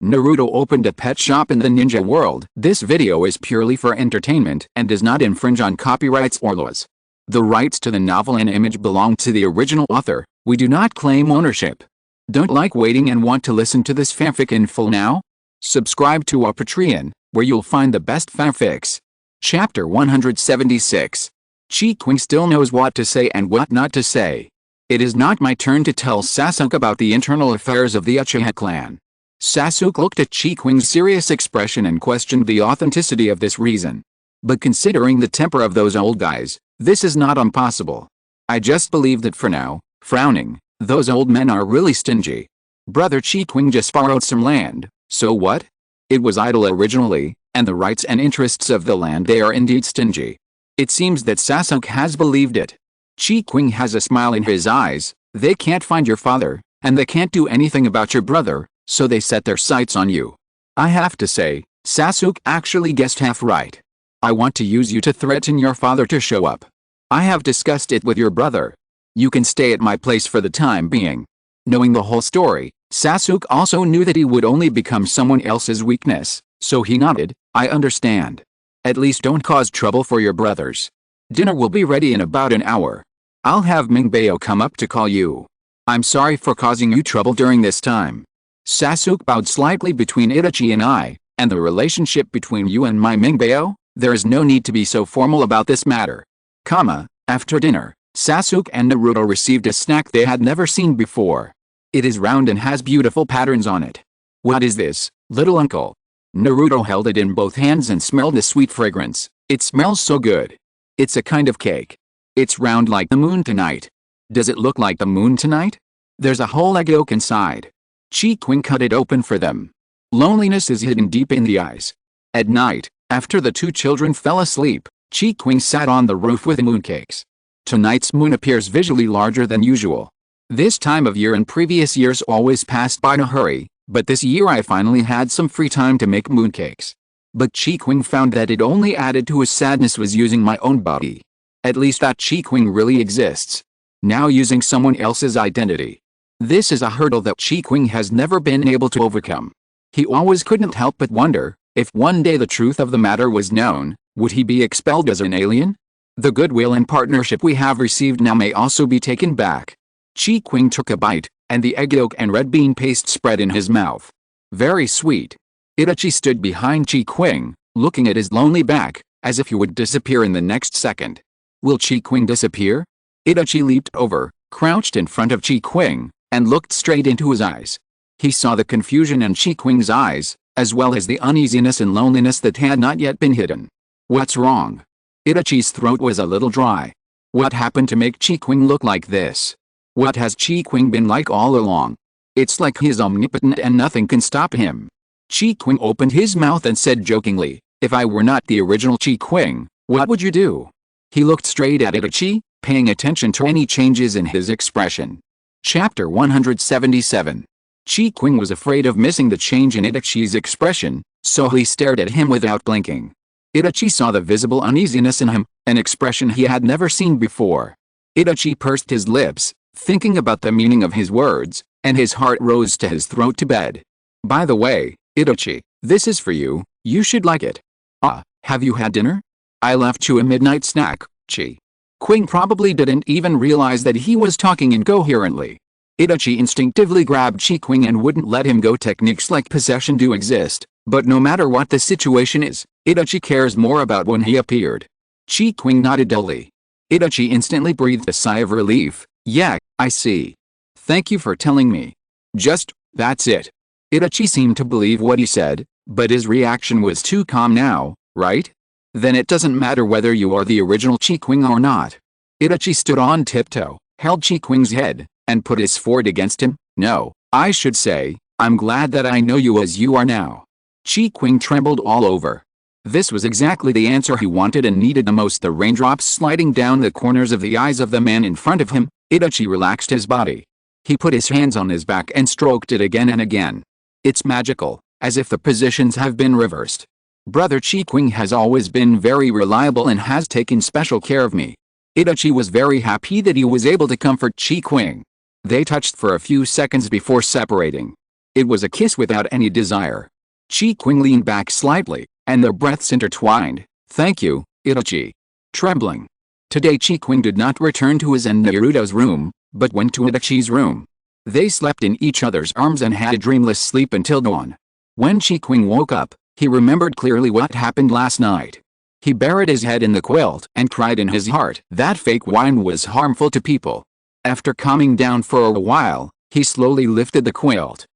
Naruto opened a pet shop in the ninja world. This video is purely for entertainment and does not infringe on copyrights or laws. The rights to the novel and image belong to the original author. We do not claim ownership. Don't like waiting and want to listen to this fanfic in full now? Subscribe to our Patreon, where you'll find the best fanfics. Chapter 176. Qing still knows what to say and what not to say. It is not my turn to tell Sasuke about the internal affairs of the Uchiha clan. Sasuke looked at Qing's serious expression and questioned the authenticity of this reason. But considering the temper of those old guys, this is not impossible. I just believe that for now, frowning, those old men are really stingy. Brother Qing just borrowed some land, so what? It was idle originally, and the rights and interests of the land they are indeed stingy. It seems that Sasuke has believed it. Qing has a smile in his eyes. They can't find your father, and they can't do anything about your brother, so they set their sights on you. I have to say, Sasuke actually guessed half right. I want to use you to threaten your father to show up. I have discussed it with your brother. You can stay at my place for the time being. Knowing the whole story, Sasuke also knew that he would only become someone else's weakness, so he nodded. I understand. At least don't cause trouble for your brothers. Dinner will be ready in about an hour. I'll have Mingbao come up to call you. I'm sorry for causing you trouble during this time. Sasuke bowed slightly between Itachi and I, and the relationship between you and my Mingbao? There is no need to be so formal about this matter. After dinner, Sasuke and Naruto received a snack they had never seen before. It is round and has beautiful patterns on it. What is this, little uncle? Naruto held it in both hands and smelled the sweet fragrance. It smells so good. It's a kind of cake. It's round like the moon tonight. Does it look like the moon tonight? There's a whole egg yolk inside. Qing cut it open for them. Loneliness is hidden deep in the eyes. At night, after the two children fell asleep, Qing sat on the roof with mooncakes. Tonight's moon appears visually larger than usual. This time of year and previous years always passed by in a hurry, but this year I finally had some free time to make mooncakes. But Qing found that it only added to his sadness was using my own body. At least that Qing really exists. Now using someone else's identity. This is a hurdle that Qing has never been able to overcome. He always couldn't help but wonder, if one day the truth of the matter was known, would he be expelled as an alien? The goodwill and partnership we have received now may also be taken back. Qing took a bite, and the egg yolk and red bean paste spread in his mouth. Very sweet. Itachi stood behind Qing, looking at his lonely back, as if he would disappear in the next second. Will Qing disappear? Itachi leaped over, crouched in front of Qing, and looked straight into his eyes. He saw the confusion in Qing's eyes, as well as the uneasiness and loneliness that had not yet been hidden. What's wrong? Itachi's throat was a little dry. What happened to make Qing look like this? What has Qing been like all along? It's like he's omnipotent and nothing can stop him. Qing opened his mouth and said jokingly, if I were not the original Qing, what would you do? He looked straight at Itachi, paying attention to any changes in his expression. Chapter 177. Qing was afraid of missing the change in Itachi's expression, so he stared at him without blinking. Itachi saw the visible uneasiness in him, an expression he had never seen before. Itachi pursed his lips, thinking about the meaning of his words, and his heart rose to his throat to bed. By the way, Itachi, this is for you, you should like it. Have you had dinner? I left you a midnight snack, Qing probably didn't even realize that he was talking incoherently. Itachi instinctively grabbed Qing and wouldn't let him go. Techniques like possession do exist, but no matter what the situation is, Itachi cares more about when he appeared. Qing nodded dully. Itachi instantly breathed a sigh of relief. Yeah, I see. Thank you for telling me. That's it. Itachi seemed to believe what he said, but his reaction was too calm now, right? Then it doesn't matter whether you are the original Qing or not. Itachi stood on tiptoe, held Qing's head, and put his forehead against him. No, I should say, I'm glad that I know you as you are now. Qing trembled all over. This was exactly the answer he wanted and needed the most. The raindrops sliding down the corners of the eyes of the man in front of him. Itachi relaxed his body. He put his hands on his back and stroked it again and again. It's magical, as if the positions have been reversed. Brother Qing has always been very reliable and has taken special care of me. Itachi was very happy that he was able to comfort Qing. They touched for a few seconds before separating. It was a kiss without any desire. Qing leaned back slightly, and their breaths intertwined. "Thank you, Itachi." Trembling. Today Qing did not return to his and Naruto's room, but went to Itachi's room. They slept in each other's arms and had a dreamless sleep until dawn. When Qing woke up, he remembered clearly what happened last night. He buried his head in the quilt and cried in his heart that fake wine was harmful to people. After calming down for a while, he slowly lifted the quilt.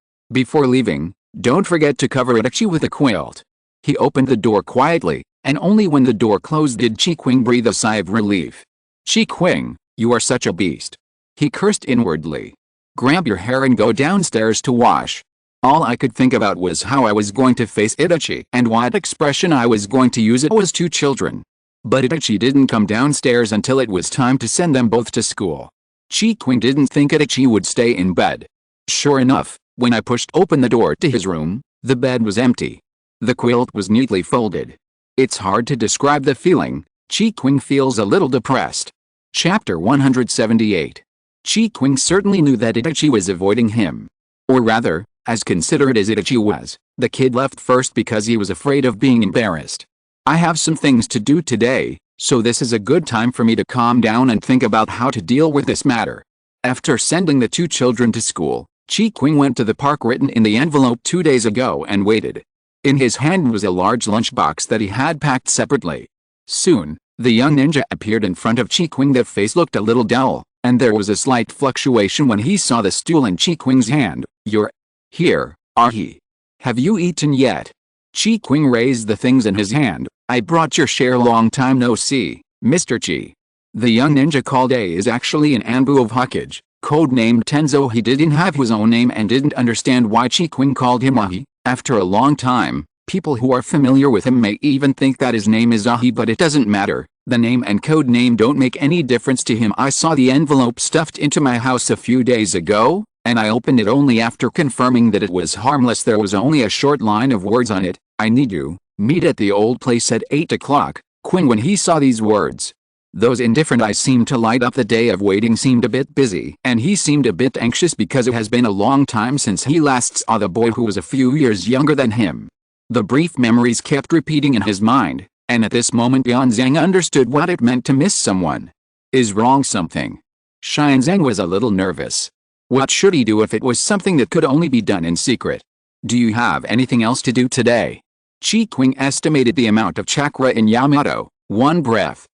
Before leaving, "Don't forget to cover Itachi with the quilt." He opened the door quietly, and only when the door closed did Qing breathe a sigh of relief. "Qing, you are such a beast." He cursed inwardly. "Grab your hair and go downstairs to wash." All I could think about was how I was going to face Itachi and what expression I was going to use. It was two children. But Itachi didn't come downstairs until it was time to send them both to school. Qing didn't think Itachi would stay in bed. Sure enough, when I pushed open the door to his room, the bed was empty. The quilt was neatly folded. It's hard to describe the feeling. Qing feels a little depressed. Chapter 178. Qing certainly knew that Itachi was avoiding him. Or rather, as considerate as Itachi was, the kid left first because he was afraid of being embarrassed. "I have some things to do today, so this is a good time for me to calm down and think about how to deal with this matter." After sending the two children to school, Qing went to the park written in the envelope 2 days ago and waited. In his hand was a large lunchbox that he had packed separately. Soon, the young ninja appeared in front of Qing. That face looked a little dull, and there was a slight fluctuation when he saw the stool in Qing's hand. "You're here, are he? Have you eaten yet?" Qing raised the things in his hand. "I brought your share. Long time no see, Mr. Qi." The young ninja called A is actually an Anbu of Hokage, codenamed Tenzo. He didn't have his own name and didn't understand why Qing called him Ahi. After a long time, people who are familiar with him may even think that his name is Ahi, but it doesn't matter. The name and code name don't make any difference to him. "I saw the envelope stuffed into my house a few days ago, and I opened it only after confirming that it was harmless. There was only a short line of words on it. I need you. Meet at the old place at 8 o'clock. Qing." When he saw these words, those indifferent eyes seemed to light up. The day of waiting seemed a bit busy, and he seemed a bit anxious because it has been a long time since he last saw the boy who was a few years younger than him. The brief memories kept repeating in his mind, and at this moment Xianzang understood what it meant to miss someone. Is wrong something? Xianzang was a little nervous. What should he do if it was something that could only be done in secret? "Do you have anything else to do today?" Qing estimated the amount of chakra in Yamato. One breath.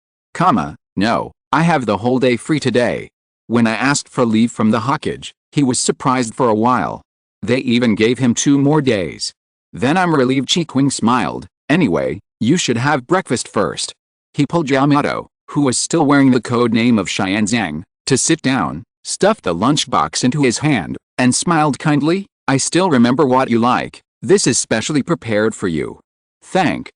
No, I have the whole day free today." When I asked for leave from the Hokage, he was surprised for a while. They even gave him 2 more days. "Then I'm relieved." Qing smiled. "Anyway, you should have breakfast first." He pulled Yamato, who was still wearing the code name of Xianzang, to sit down, stuffed the lunchbox into his hand, and smiled kindly. "I still remember what you like. This is specially prepared for you." Thank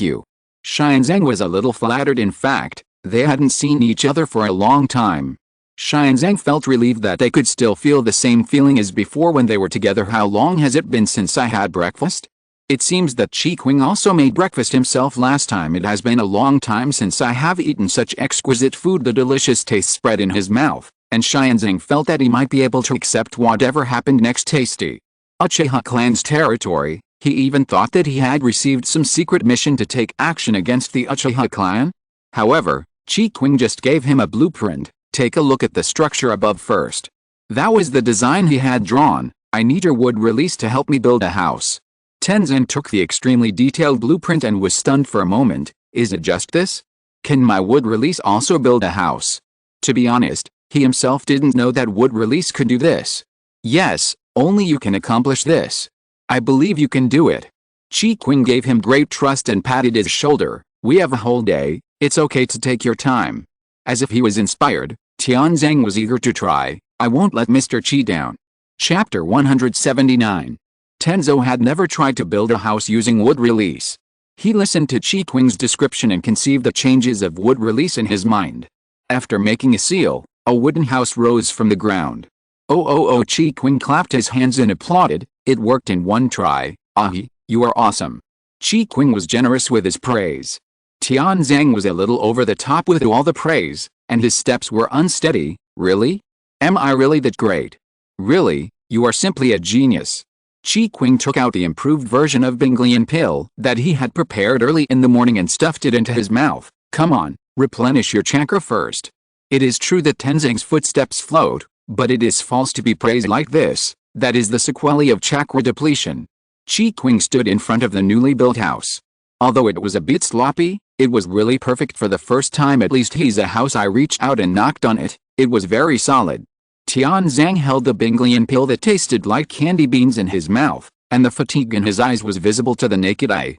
you." Xianzang was a little flattered. In fact, they hadn't seen each other for a long time. Xianzang felt relieved that they could still feel the same feeling as before when they were together. "How long has it been since I had breakfast?" It seems that Qing also made breakfast himself last time. "It has been a long time since I have eaten such exquisite food." The delicious taste spread in his mouth, and Xianzang felt that he might be able to accept whatever happened next. Tasty. Uchiha clan's territory. He even thought that he had received some secret mission to take action against the Uchiha clan. However, Qing just gave him a blueprint. "Take a look at the structure above first." That was the design he had drawn. "I need your wood release to help me build a house." Tenzin took the extremely detailed blueprint and was stunned for a moment. "Is it just this? Can my wood release also build a house?" To be honest, he himself didn't know that wood release could do this. "Yes, only you can accomplish this. I believe you can do it." Qing gave him great trust and patted his shoulder. "We have a whole day, it's okay to take your time." As if he was inspired, Tianzang was eager to try. "I won't let Mr. Qi down." Chapter 179. Tenzo had never tried to build a house using wood release. He listened to Qing's description and conceived the changes of wood release in his mind. After making a seal, a wooden house rose from the ground. Oh, Qing clapped his hands and applauded. "It worked in one try, Ahi, you are awesome." Qing was generous with his praise. Tianzang was a little over the top with all the praise, and his steps were unsteady. "Really? Am I really that great?" "Really, you are simply a genius." Qing took out the improved version of Binglian pill that he had prepared early in the morning and stuffed it into his mouth. Come on, replenish your chakra first. It is true that Tenzing's footsteps flowed, but it is false to be praised like this. That is the sequelae of chakra depletion. Qing stood in front of the newly built house. Although it was a bit sloppy, it was really perfect for the first time, at least. He's a house. I reached out and knocked on it. It was very solid. Tianzang held the Binglian pill that tasted like candy beans in his mouth, and the fatigue in his eyes was visible to the naked eye.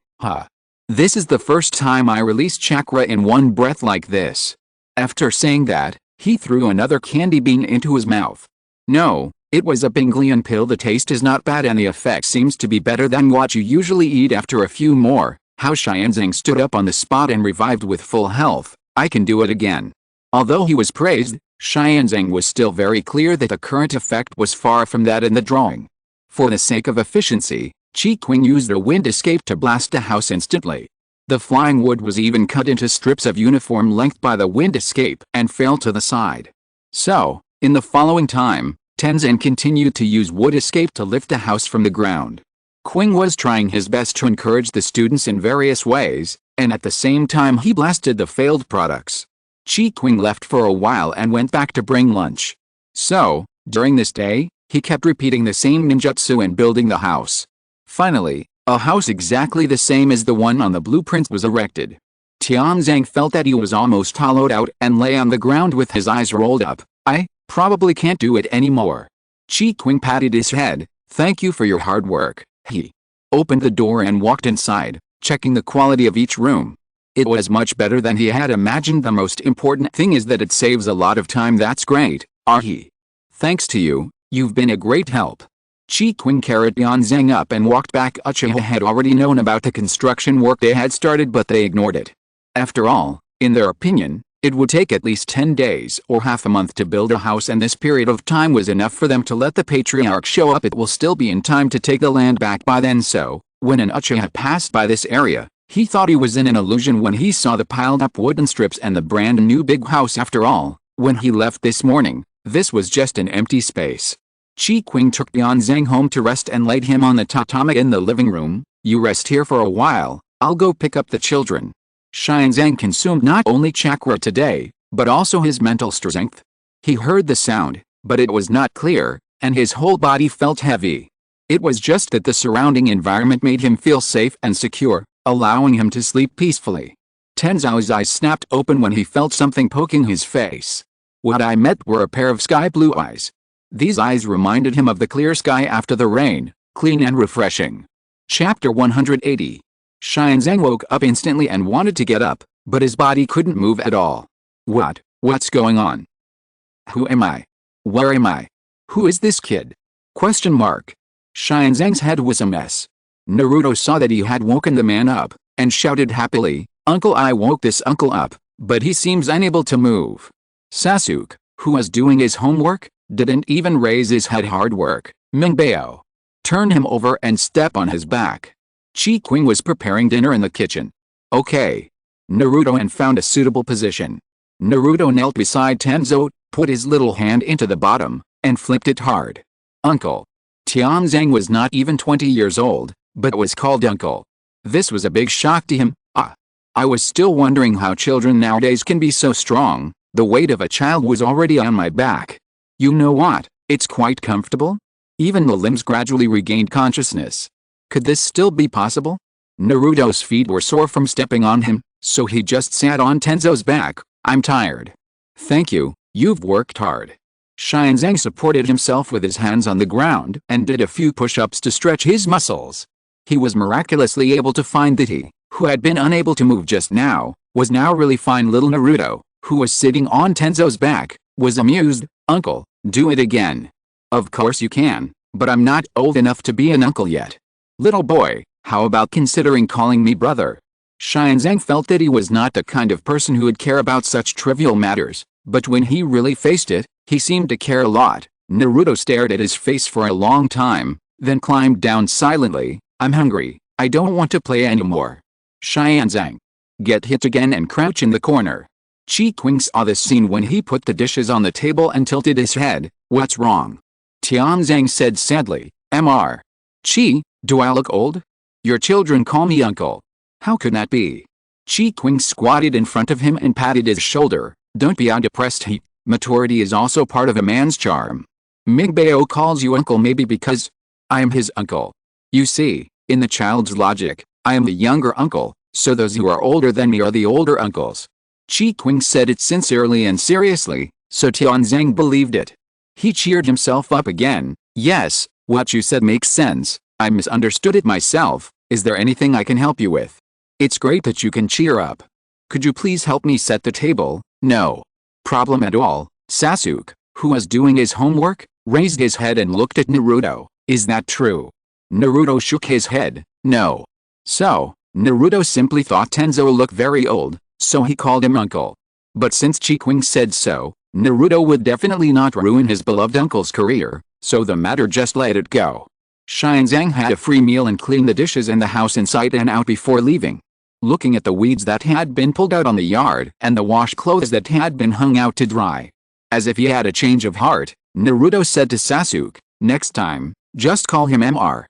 This is the first time I released chakra in one breath like this. After saying that, he threw another candy bean into his mouth. No, it was a Binglian pill. The taste is not bad and the effect seems to be better than what you usually eat. After a few more, Hao Xianzang stood up on the spot and revived with full health. I can do it again. Although he was praised, Xianzang was still very clear that the current effect was far from that in the drawing. For the sake of efficiency, Qing used a wind escape to blast the house instantly. The flying wood was even cut into strips of uniform length by the wind escape and fell to the side. So, in the following time, Tenzin continued to use wood escape to lift the house from the ground. Qing was trying his best to encourage the students in various ways, and at the same time he blasted the failed products. Qing left for a while and went back to bring lunch. So, during this day, he kept repeating the same ninjutsu and building the house. Finally, a house exactly the same as the one on the blueprints was erected. Tianzang felt that he was almost hollowed out and lay on the ground with his eyes rolled up. I probably can't do it anymore. Qing patted his head. Thank you for your hard work. He opened the door and walked inside, checking the quality of each room. It was much better than he had imagined. The most important thing is that it saves a lot of time. That's great, Ahi. Thanks to you, you've been a great help. Qing carried Tianzang up and walked back. Uchiha had already known about the construction work they had started, but they ignored it. After all, in their opinion, it would take at least 10 days or half a month to build a house, and this period of time was enough for them to let the patriarch show up. It will still be in time to take the land back by then. So, when an Uchiha passed by this area, he thought he was in an illusion when he saw the piled up wooden strips and the brand new big house. After all, when he left this morning, this was just an empty space. Qing took Tianzang home to rest and laid him on the tatami in the living room. You rest here for a while, I'll go pick up the children. Xianzang consumed not only chakra today, but also his mental strength. He heard the sound, but it was not clear, and his whole body felt heavy. It was just that the surrounding environment made him feel safe and secure, allowing him to sleep peacefully. Tenzao's eyes snapped open when he felt something poking his face. What I met were a pair of sky blue eyes. These eyes reminded him of the clear sky after the rain, clean and refreshing. Chapter 180. Xianzang woke up instantly and wanted to get up, but his body couldn't move at all. What's going on? Who am I? Where am I? Who is this kid? Xianzang's head was a mess. Naruto saw that he had woken the man up, and shouted happily, Uncle, I woke this uncle up, but he seems unable to move. Sasuke, who was doing his homework, didn't even raise his head. Hard work. Mingbao. Turn him over and step on his back. Qing was preparing dinner in the kitchen. Okay. Naruto and found a suitable position. Naruto knelt beside Tenzo, put his little hand into the bottom, and flipped it hard. Uncle. Tianzang was not even 20 years old, but was called uncle. This was a big shock to him. I was still wondering how children nowadays can be so strong. The weight of a child was already on my back. You know what? It's quite comfortable. Even the limbs gradually regained consciousness. Could this still be possible? Naruto's feet were sore from stepping on him, so he just sat on Tenzo's back. I'm tired. Thank you, you've worked hard. Xianzang supported himself with his hands on the ground and did a few push-ups to stretch his muscles. He was miraculously able to find that he, who had been unable to move just now, was now really fine. Little Naruto, who was sitting on Tenzo's back, was amused. Uncle, do it again. Of course you can, but I'm not old enough to be an uncle yet. Little boy, how about considering calling me brother? Xianzang felt that he was not the kind of person who would care about such trivial matters, but when he really faced it, he seemed to care a lot. Naruto stared at his face for a long time, then climbed down silently. I'm hungry, I don't want to play anymore. Xianzang. Get hit again and crouch in the corner. Qing saw this scene when he put the dishes on the table and tilted his head. What's wrong? Tianzang said sadly. Mr. Chi, do I look old? Your children call me uncle. How could that be? Chi Qing squatted in front of him and patted his shoulder. Don't be undepressed. Maturity is also part of a man's charm. Mingbao calls you uncle maybe because I am his uncle. You see, in the child's logic, I am the younger uncle, so those who are older than me are the older uncles. Chi Qing said it sincerely and seriously, so Tianzang believed it. He cheered himself up again. Yes, what you said makes sense. I misunderstood it myself. Is there anything I can help you with? It's great that you can cheer up. Could you please help me set the table? No problem at all. Sasuke, who was doing his homework, raised his head and looked at Naruto. Is that true? Naruto shook his head. No. So, Naruto simply thought Tenzo looked very old, so he called him uncle. But since Chi Qing said so, Naruto would definitely not ruin his beloved uncle's career, so the matter just let it go. Shinzang had a free meal and cleaned the dishes in the house inside and out before leaving. Looking at the weeds that had been pulled out on the yard and the washed clothes that had been hung out to dry. As if he had a change of heart, Naruto said to Sasuke, next time, just call him Mr.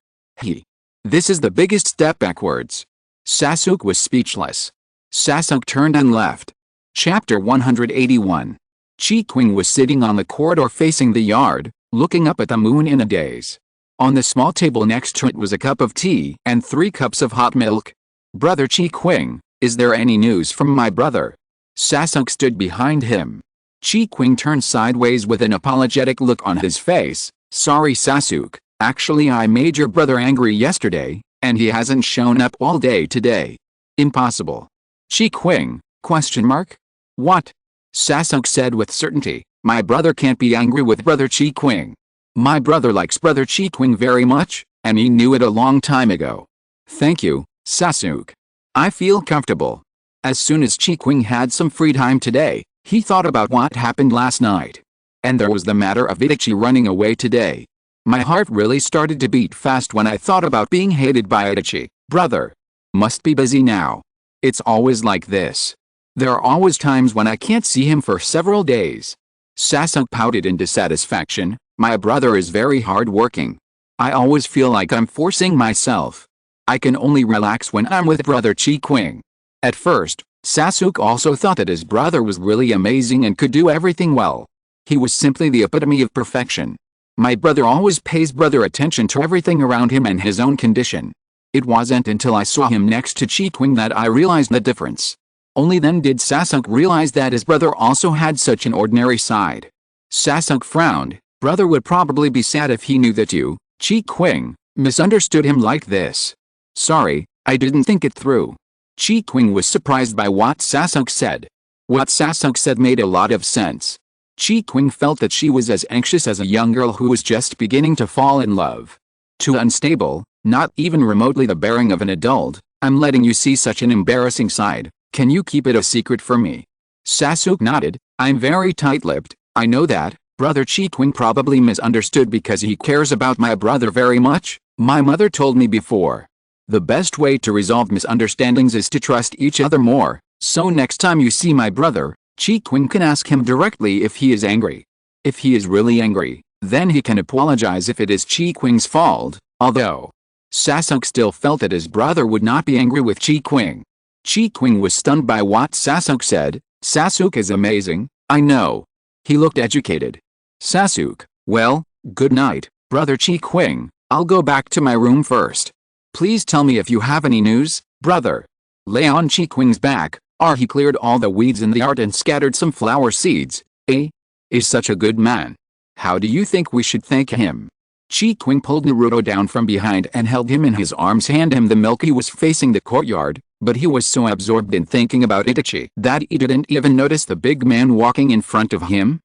This is the biggest step backwards. Sasuke was speechless. Sasuke turned and left. Chapter 181. Chi Qing was sitting on the corridor facing the yard, looking up at the moon in a daze. On the small table next to it was a cup of tea and 3 cups of hot milk. Brother Chi Qing, is there any news from my brother? Sasuke stood behind him. Chi Qing turned sideways with an apologetic look on his face. Sorry Sasuke, actually I made your brother angry yesterday, and he hasn't shown up all day today. Impossible. Chi Qing, ? What? Sasuke said with certainty, my brother can't be angry with brother Chi Qing. My brother likes brother Chi Qing very much, and he knew it a long time ago. Thank you, Sasuke. I feel comfortable. As soon as Chi Qing had some free time today, he thought about what happened last night. And there was the matter of Itachi running away today. My heart really started to beat fast when I thought about being hated by Itachi. Brother. Must be busy now. It's always like this. There are always times when I can't see him for several days. Sasuke pouted in dissatisfaction. My brother is very hard-working. I always feel like I'm forcing myself. I can only relax when I'm with brother Chi Qing. At first, Sasuke also thought that his brother was really amazing and could do everything well. He was simply the epitome of perfection. My brother always pays brother attention to everything around him and his own condition. It wasn't until I saw him next to Chi Qing that I realized the difference. Only then did Sasuke realize that his brother also had such an ordinary side. Sasuke frowned. Brother would probably be sad if he knew that you, Chi Qing, misunderstood him like this. Sorry, I didn't think it through. Chi Qing was surprised by what Sasuke said. What Sasuke said made a lot of sense. Chi Qing felt that she was as anxious as a young girl who was just beginning to fall in love. Too unstable, not even remotely the bearing of an adult. I'm letting you see such an embarrassing side. Can you keep it a secret for me? Sasuke nodded. I'm very tight-lipped, I know that. Brother Chi Qing probably misunderstood because he cares about my brother very much. My mother told me before. The best way to resolve misunderstandings is to trust each other more, so next time you see my brother, Chi Qing can ask him directly if he is angry. If he is really angry, then he can apologize if it is Chi Qing's fault, although Sasuke still felt that his brother would not be angry with Chi Qing. Chi Qing was stunned by what Sasuke said. Sasuke is amazing, I know. He looked educated. Sasuke, well, good night, brother Chi Qing, I'll go back to my room first. Please tell me if you have any news, brother. Lay on Chi Qing's back. He cleared all the weeds in the yard and scattered some flower seeds. Is such a good man. How do you think we should thank him? Chi Qing pulled Naruto down from behind and held him in his arms, handed him the milk. He was facing the courtyard, but he was so absorbed in thinking about Itachi that he didn't even notice the big man walking in front of him. ?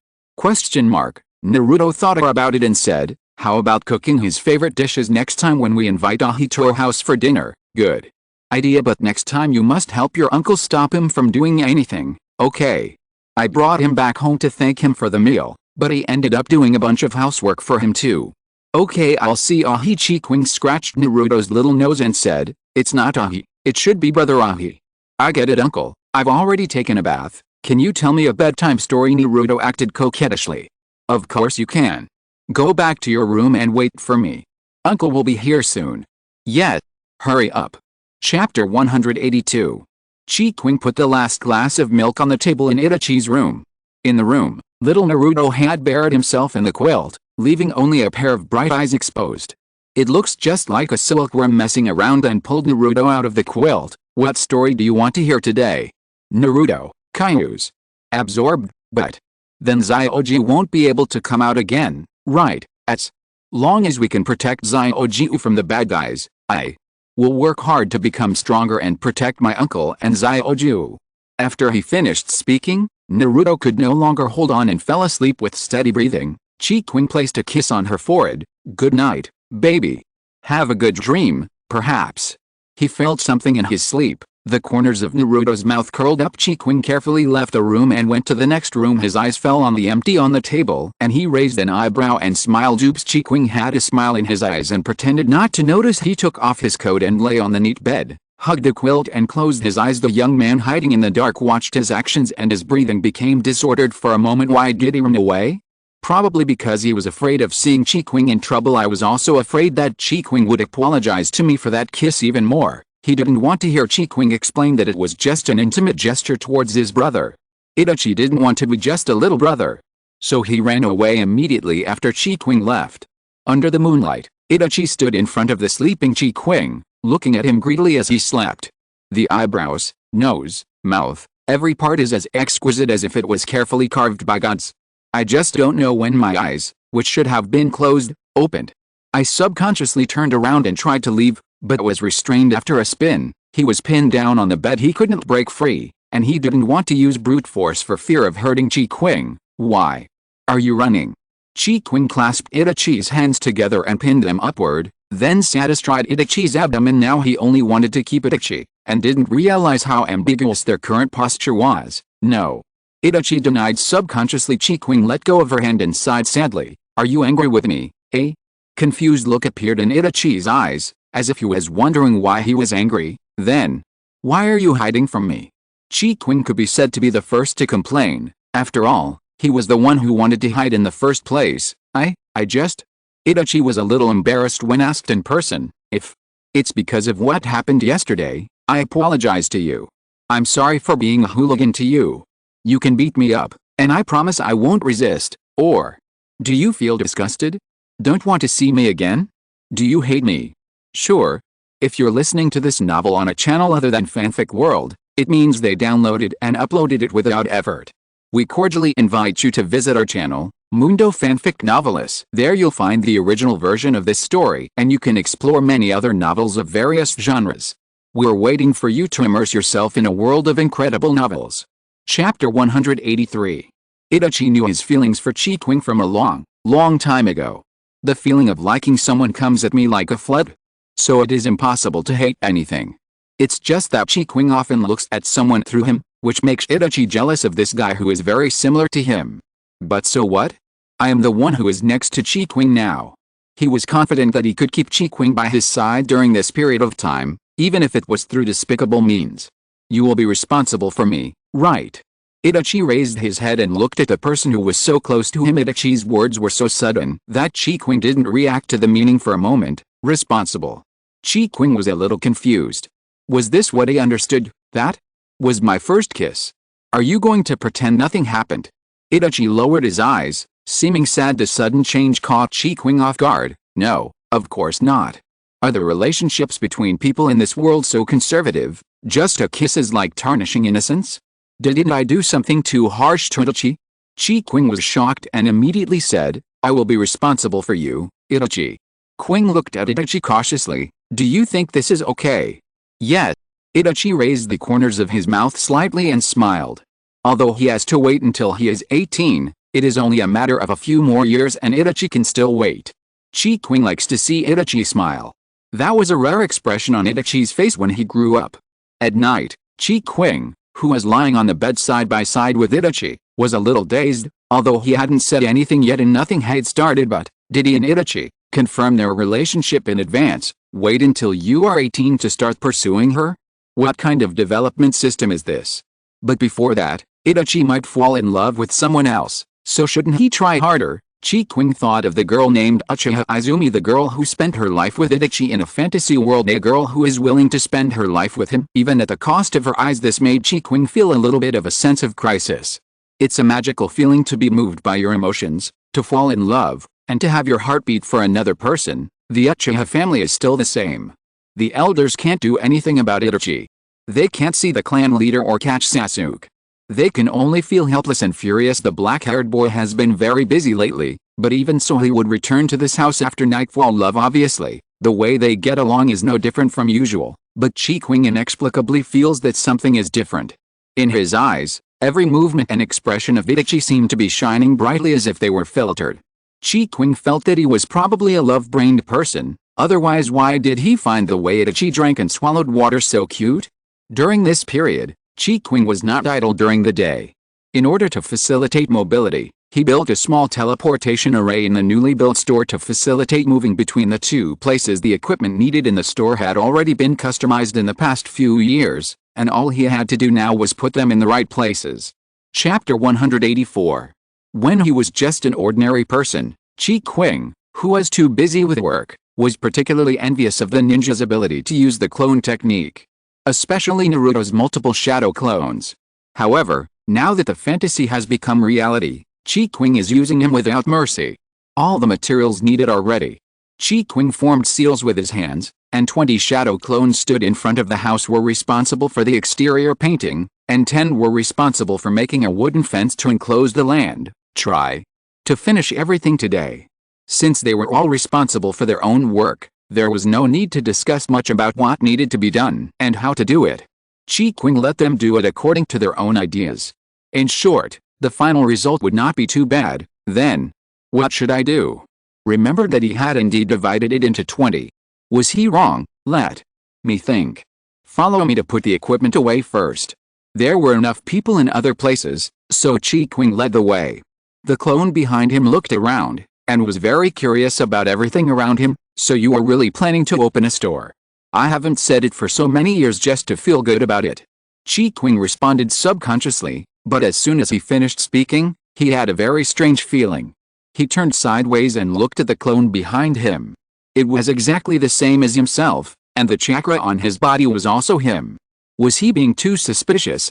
Naruto thought about it and said, how about cooking his favorite dishes next time when we invite Ahi to our house for dinner? Good idea, but next time you must help your uncle stop him from doing anything, okay? I brought him back home to thank him for the meal, but he ended up doing a bunch of housework for him too. Okay, I'll see Ahi. Chi Qing scratched Naruto's little nose and said, it's not Ahi, it should be brother Ahi. I get it, uncle, I've already taken a bath. Can you tell me a bedtime story? Naruto acted coquettishly. Of course you can. Go back to your room and wait for me. Uncle will be here soon. Yes. Hurry up. Chapter 182. Qing put the last glass of milk on the table in Itachi's room. In the room, little Naruto had buried himself in the quilt, leaving only a pair of bright eyes exposed. It looks just like a silkworm messing around and pulled Naruto out of the quilt. What story do you want to hear today? Naruto, Kaius. Absorbed, but then Zyuji won't be able to come out again, right? As long as we can protect Zyuji from the bad guys, I will work hard to become stronger and protect my uncle and Zyuji. After he finished speaking, Naruto could no longer hold on and fell asleep with steady breathing. Qing placed a kiss on her forehead. Good night, baby. Have a good dream, perhaps. He felt something in his sleep. The corners of Naruto's mouth curled up. Qing carefully left the room and went to the next room. His eyes fell on the empty on the table and he raised an eyebrow and smiled. Oops. Qing had a smile in his eyes and pretended not to notice. He took off his coat and lay on the neat bed, hugged the quilt and closed his eyes. The young man hiding in the dark watched his actions and his breathing became disordered for a moment. Why did he run away? Probably because he was afraid of seeing Qing in trouble. I was also afraid that Qing would apologize to me for that kiss even more. He didn't want to hear Qing explain that it was just an intimate gesture towards his brother. Itachi didn't want to be just a little brother. So he ran away immediately after Qing left. Under the moonlight, Itachi stood in front of the sleeping Qing, looking at him greedily as he slept. The eyebrows, nose, mouth, every part is as exquisite as if it was carefully carved by gods. I just don't know when my eyes, which should have been closed, opened. I subconsciously turned around and tried to leave, but was restrained after a spin. He was pinned down on the bed. He couldn't break free, and he didn't want to use brute force for fear of hurting Qing. Why are you running? Qing clasped Itachi's hands together and pinned them upward, then sat astride Itachi's abdomen. Now he only wanted to keep Itachi, and didn't realize how ambiguous their current posture was. No. Itachi denied subconsciously. Qing let go of her hand and sighed sadly. Are you angry with me, eh? Confused look appeared in Itachi's eyes, as if he was wondering why he was angry. Then, why are you hiding from me? Qing could be said to be the first to complain. After all, he was the one who wanted to hide in the first place. I just... Itachi was a little embarrassed when asked in person. If it's because of what happened yesterday, I apologize to you. I'm sorry for being a hooligan to you. You can beat me up, and I promise I won't resist. Or, do you feel disgusted? Don't want to see me again? Do you hate me? Sure. If you're listening to this novel on a channel other than Fanfic World, it means they downloaded and uploaded it without effort. We cordially invite you to visit our channel, Mundo Fanfic Novelis. There you'll find the original version of this story, and you can explore many other novels of various genres. We're waiting for you to immerse yourself in a world of incredible novels. Chapter 183. Itachi knew his feelings for Qing from a long time ago. The feeling of liking someone comes at me like a flood. So it is impossible to hate anything. It's just that Qing often looks at someone through him, which makes Itachi jealous of this guy who is very similar to him. But so what? I am the one who is next to Qing now. He was confident that he could keep Qing by his side during this period of time, even if it was through despicable means. You will be responsible for me, right? Itachi raised his head and looked at the person who was so close to him. Itachi's words were so sudden that Qing didn't react to the meaning for a moment. Responsible. Qing was a little confused. Was this what he understood? That was my first kiss. Are you going to pretend nothing happened? Itachi lowered his eyes, seeming sad. The sudden change caught Qing off guard. No, of course not. Are the relationships between people in this world so conservative? Just a kiss is like tarnishing innocence? Didn't I do something too harsh to Itachi? Qing was shocked and immediately said, I will be responsible for you, Itachi. Qing looked at Itachi cautiously. Do you think this is okay? Yes. Itachi raised the corners of his mouth slightly and smiled. Although he has to wait until he is 18, it is only a matter of a few more years and Itachi can still wait. Qing likes to see Itachi smile. That was a rare expression on Itachi's face when he grew up. At night, Qing, who was lying on the bed side by side with Itachi, was a little dazed, although he hadn't said anything yet and nothing had started. But did he and Itachi confirm their relationship in advance? Wait until you are 18 to start pursuing her? What kind of development system is this? But before that, Itachi might fall in love with someone else, so shouldn't he try harder? Qing thought of the girl named Uchiha Izumi, the girl who spent her life with Itachi in a fantasy world, a girl who is willing to spend her life with him, even at the cost of her eyes. This made Qing feel a little bit of a sense of crisis. It's a magical feeling to be moved by your emotions, to fall in love, and to have your heart beat for another person. The Uchiha family is still the same. The elders can't do anything about Itachi. They can't see the clan leader or catch Sasuke. They can only feel helpless and furious. The black-haired boy has been very busy lately, but even so he would return to this house after nightfall. Love, obviously. The way they get along is no different from usual, but Qing inexplicably feels that something is different. In his eyes, every movement and expression of Itachi seemed to be shining brightly as if they were filtered. Qing felt that he was probably a love-brained person, otherwise why did he find the way Itachi drank and swallowed water so cute? During this period, Qing was not idle during the day. In order to facilitate mobility, he built a small teleportation array in the newly built store to facilitate moving between the two places. The equipment needed in the store had already been customized in the past few years, and all he had to do now was put them in the right places. Chapter 184. When he was just an ordinary person, Qing, who was too busy with work, was particularly envious of the ninja's ability to use the clone technique, especially Naruto's multiple shadow clones. However, now that the fantasy has become reality, Qing is using him without mercy. All the materials needed are ready. Qing formed seals with his hands, and 20 shadow clones stood in front of the house, were responsible for the exterior painting, and 10 were responsible for making a wooden fence to enclose the land. Try to finish everything today. Since they were all responsible for their own work, there was no need to discuss much about what needed to be done and how to do it. Qing let them do it according to their own ideas. In short, the final result would not be too bad. Then, what should I do? Remembered that he had indeed divided it into 20. Was he wrong? Let me think. Follow me to put the equipment away first. There were enough people in other places, so Qing led the way. The clone behind him looked around, and was very curious about everything around him. So you are really planning to open a store? I haven't said it for so many years just to feel good about it. Qing responded subconsciously, but as soon as he finished speaking, he had a very strange feeling. He turned sideways and looked at the clone behind him. It was exactly the same as himself, and the chakra on his body was also him. Was he being too suspicious?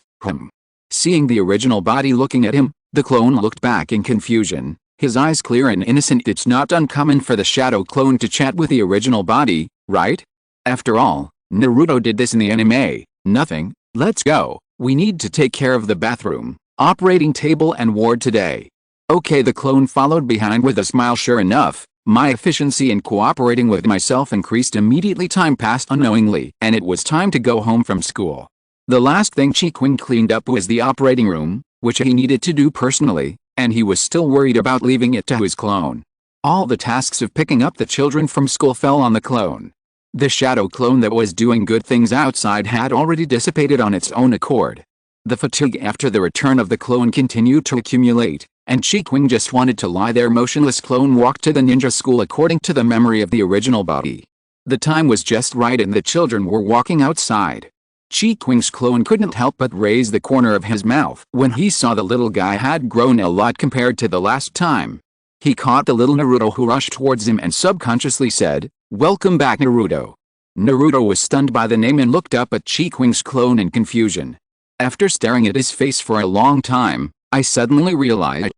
Seeing the original body looking at him, the clone looked back in confusion. His eyes clear and innocent. It's not uncommon for the shadow clone to chat with the original body, right? After all, Naruto did this in the anime. Nothing. Let's go. We need to take care of the bathroom, operating table and ward today. Okay, the clone followed behind with a smile. Sure enough, my efficiency in cooperating with myself increased immediately. Time passed unknowingly, and it was time to go home from school. The last thing Qing cleaned up was the operating room, which he needed to do personally, and he was still worried about leaving it to his clone. All the tasks of picking up the children from school fell on the clone. The shadow clone that was doing good things outside had already dissipated on its own accord. The fatigue after the return of the clone continued to accumulate, and Qing just wanted to lie there motionless. Clone walked to the ninja school according to the memory of the original body. The time was just right and the children were walking outside. Qing's clone couldn't help but raise the corner of his mouth when he saw the little guy had grown a lot compared to the last time. He caught the little Naruto who rushed towards him and subconsciously said, "Welcome back, Naruto." Naruto was stunned by the name and looked up at Qing's clone in confusion. After staring at his face for a long time, I suddenly realized,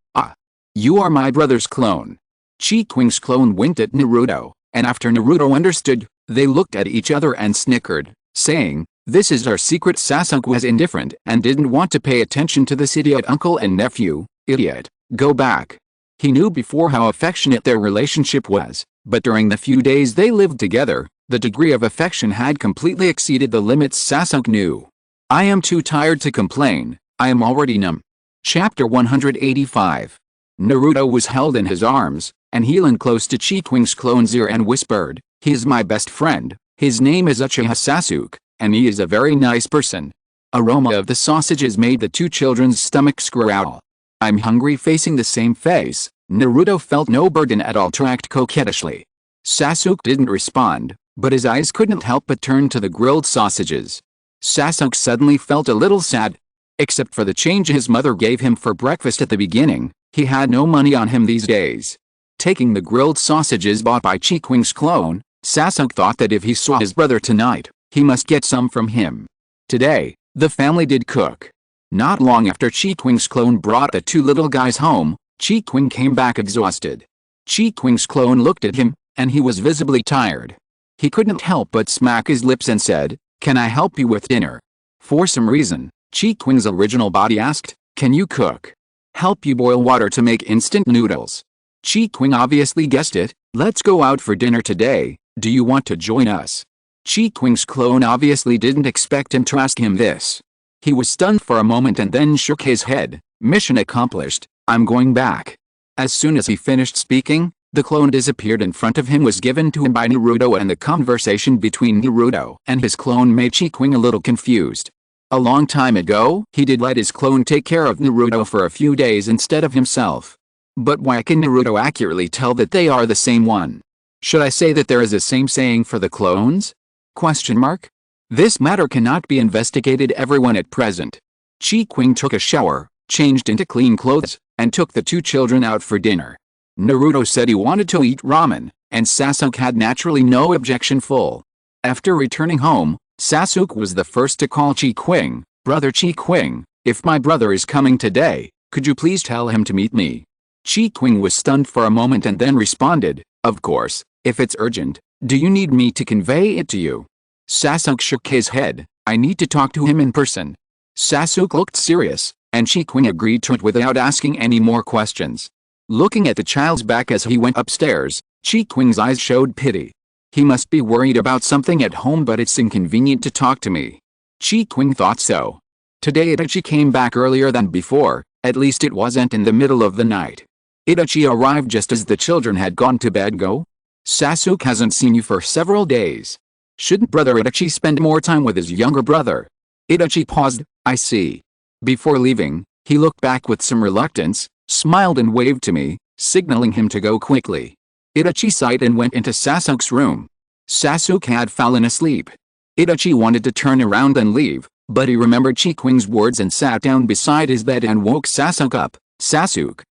you are my brother's clone. Qing's clone winked at Naruto, and after Naruto understood, they looked at each other and snickered, saying, "This is our secret." Sasuke was indifferent and didn't want to pay attention to this idiot uncle and nephew. Idiot, go back. He knew before how affectionate their relationship was, but during the few days they lived together, the degree of affection had completely exceeded the limits Sasuke knew. I am too tired to complain, I am already numb. Chapter 185. Naruto was held in his arms, and he leaned close to Qing's clone's ear and whispered, "He is my best friend, his name is Uchiha Sasuke, and he is a very nice person." Aroma of the sausages made the two children's stomachs growl. "I'm hungry." Facing the same face, Naruto felt no burden at all. Tracked coquettishly. Sasuke didn't respond, but his eyes couldn't help but turn to the grilled sausages. Sasuke suddenly felt a little sad. Except for the change his mother gave him for breakfast at the beginning, He had no money on him these days. Taking the grilled sausages bought by Qing's clone, Sasuke thought that if he saw his brother tonight, he must get some from him. Today, the family did cook. Not long after Qing's clone brought the two little guys home, Qing came back exhausted. Qing's clone looked at him, and he was visibly tired. He couldn't help but smack his lips and said, "Can I help you with dinner?" For some reason, Qing's original body asked, "Can you cook?" "Help you boil water to make instant noodles." Qing obviously guessed it. "Let's go out for dinner today, do you want to join us?" Qing's clone obviously didn't expect him to ask him this. He was stunned for a moment and then shook his head. "Mission accomplished, I'm going back." As soon as he finished speaking, the clone disappeared. In front of him was given to him by Naruto, and the conversation between Naruto and his clone made Qing a little confused. A long time ago, he did let his clone take care of Naruto for a few days instead of himself. But why can Naruto accurately tell that they are the same one? Should I say that there is a same saying for the clones? Question mark? This matter cannot be investigated everyone at present. Qing took a shower, changed into clean clothes, and took the two children out for dinner. Naruto said he wanted to eat ramen, and Sasuke had naturally no objection. After returning home, Sasuke was the first to call Qing. "Brother Qing, if my brother is coming today, could you please tell him to meet me?" Qing was stunned for a moment and then responded, "Of course, if it's urgent. Do you need me to convey it to you?" Sasuke shook his head. "I need to talk to him in person." Sasuke looked serious, and Qing agreed to it without asking any more questions. Looking at the child's back as he went upstairs, Qing's eyes showed pity. "He must be worried about something at home, but it's inconvenient to talk to me." Qing thought so. Today Itachi came back earlier than before, at least it wasn't in the middle of the night. Itachi arrived just as the children had gone to bed. "Go? Sasuke hasn't seen you for several days. Shouldn't brother Itachi spend more time with his younger brother?" Itachi paused. "I see." Before leaving, he looked back with some reluctance, smiled and waved to me, signaling him to go quickly. Itachi sighed and went into Sasuke's room. Sasuke had fallen asleep. Itachi wanted to turn around and leave, but he remembered Qing's words and sat down beside his bed and woke Sasuke up. Sasuke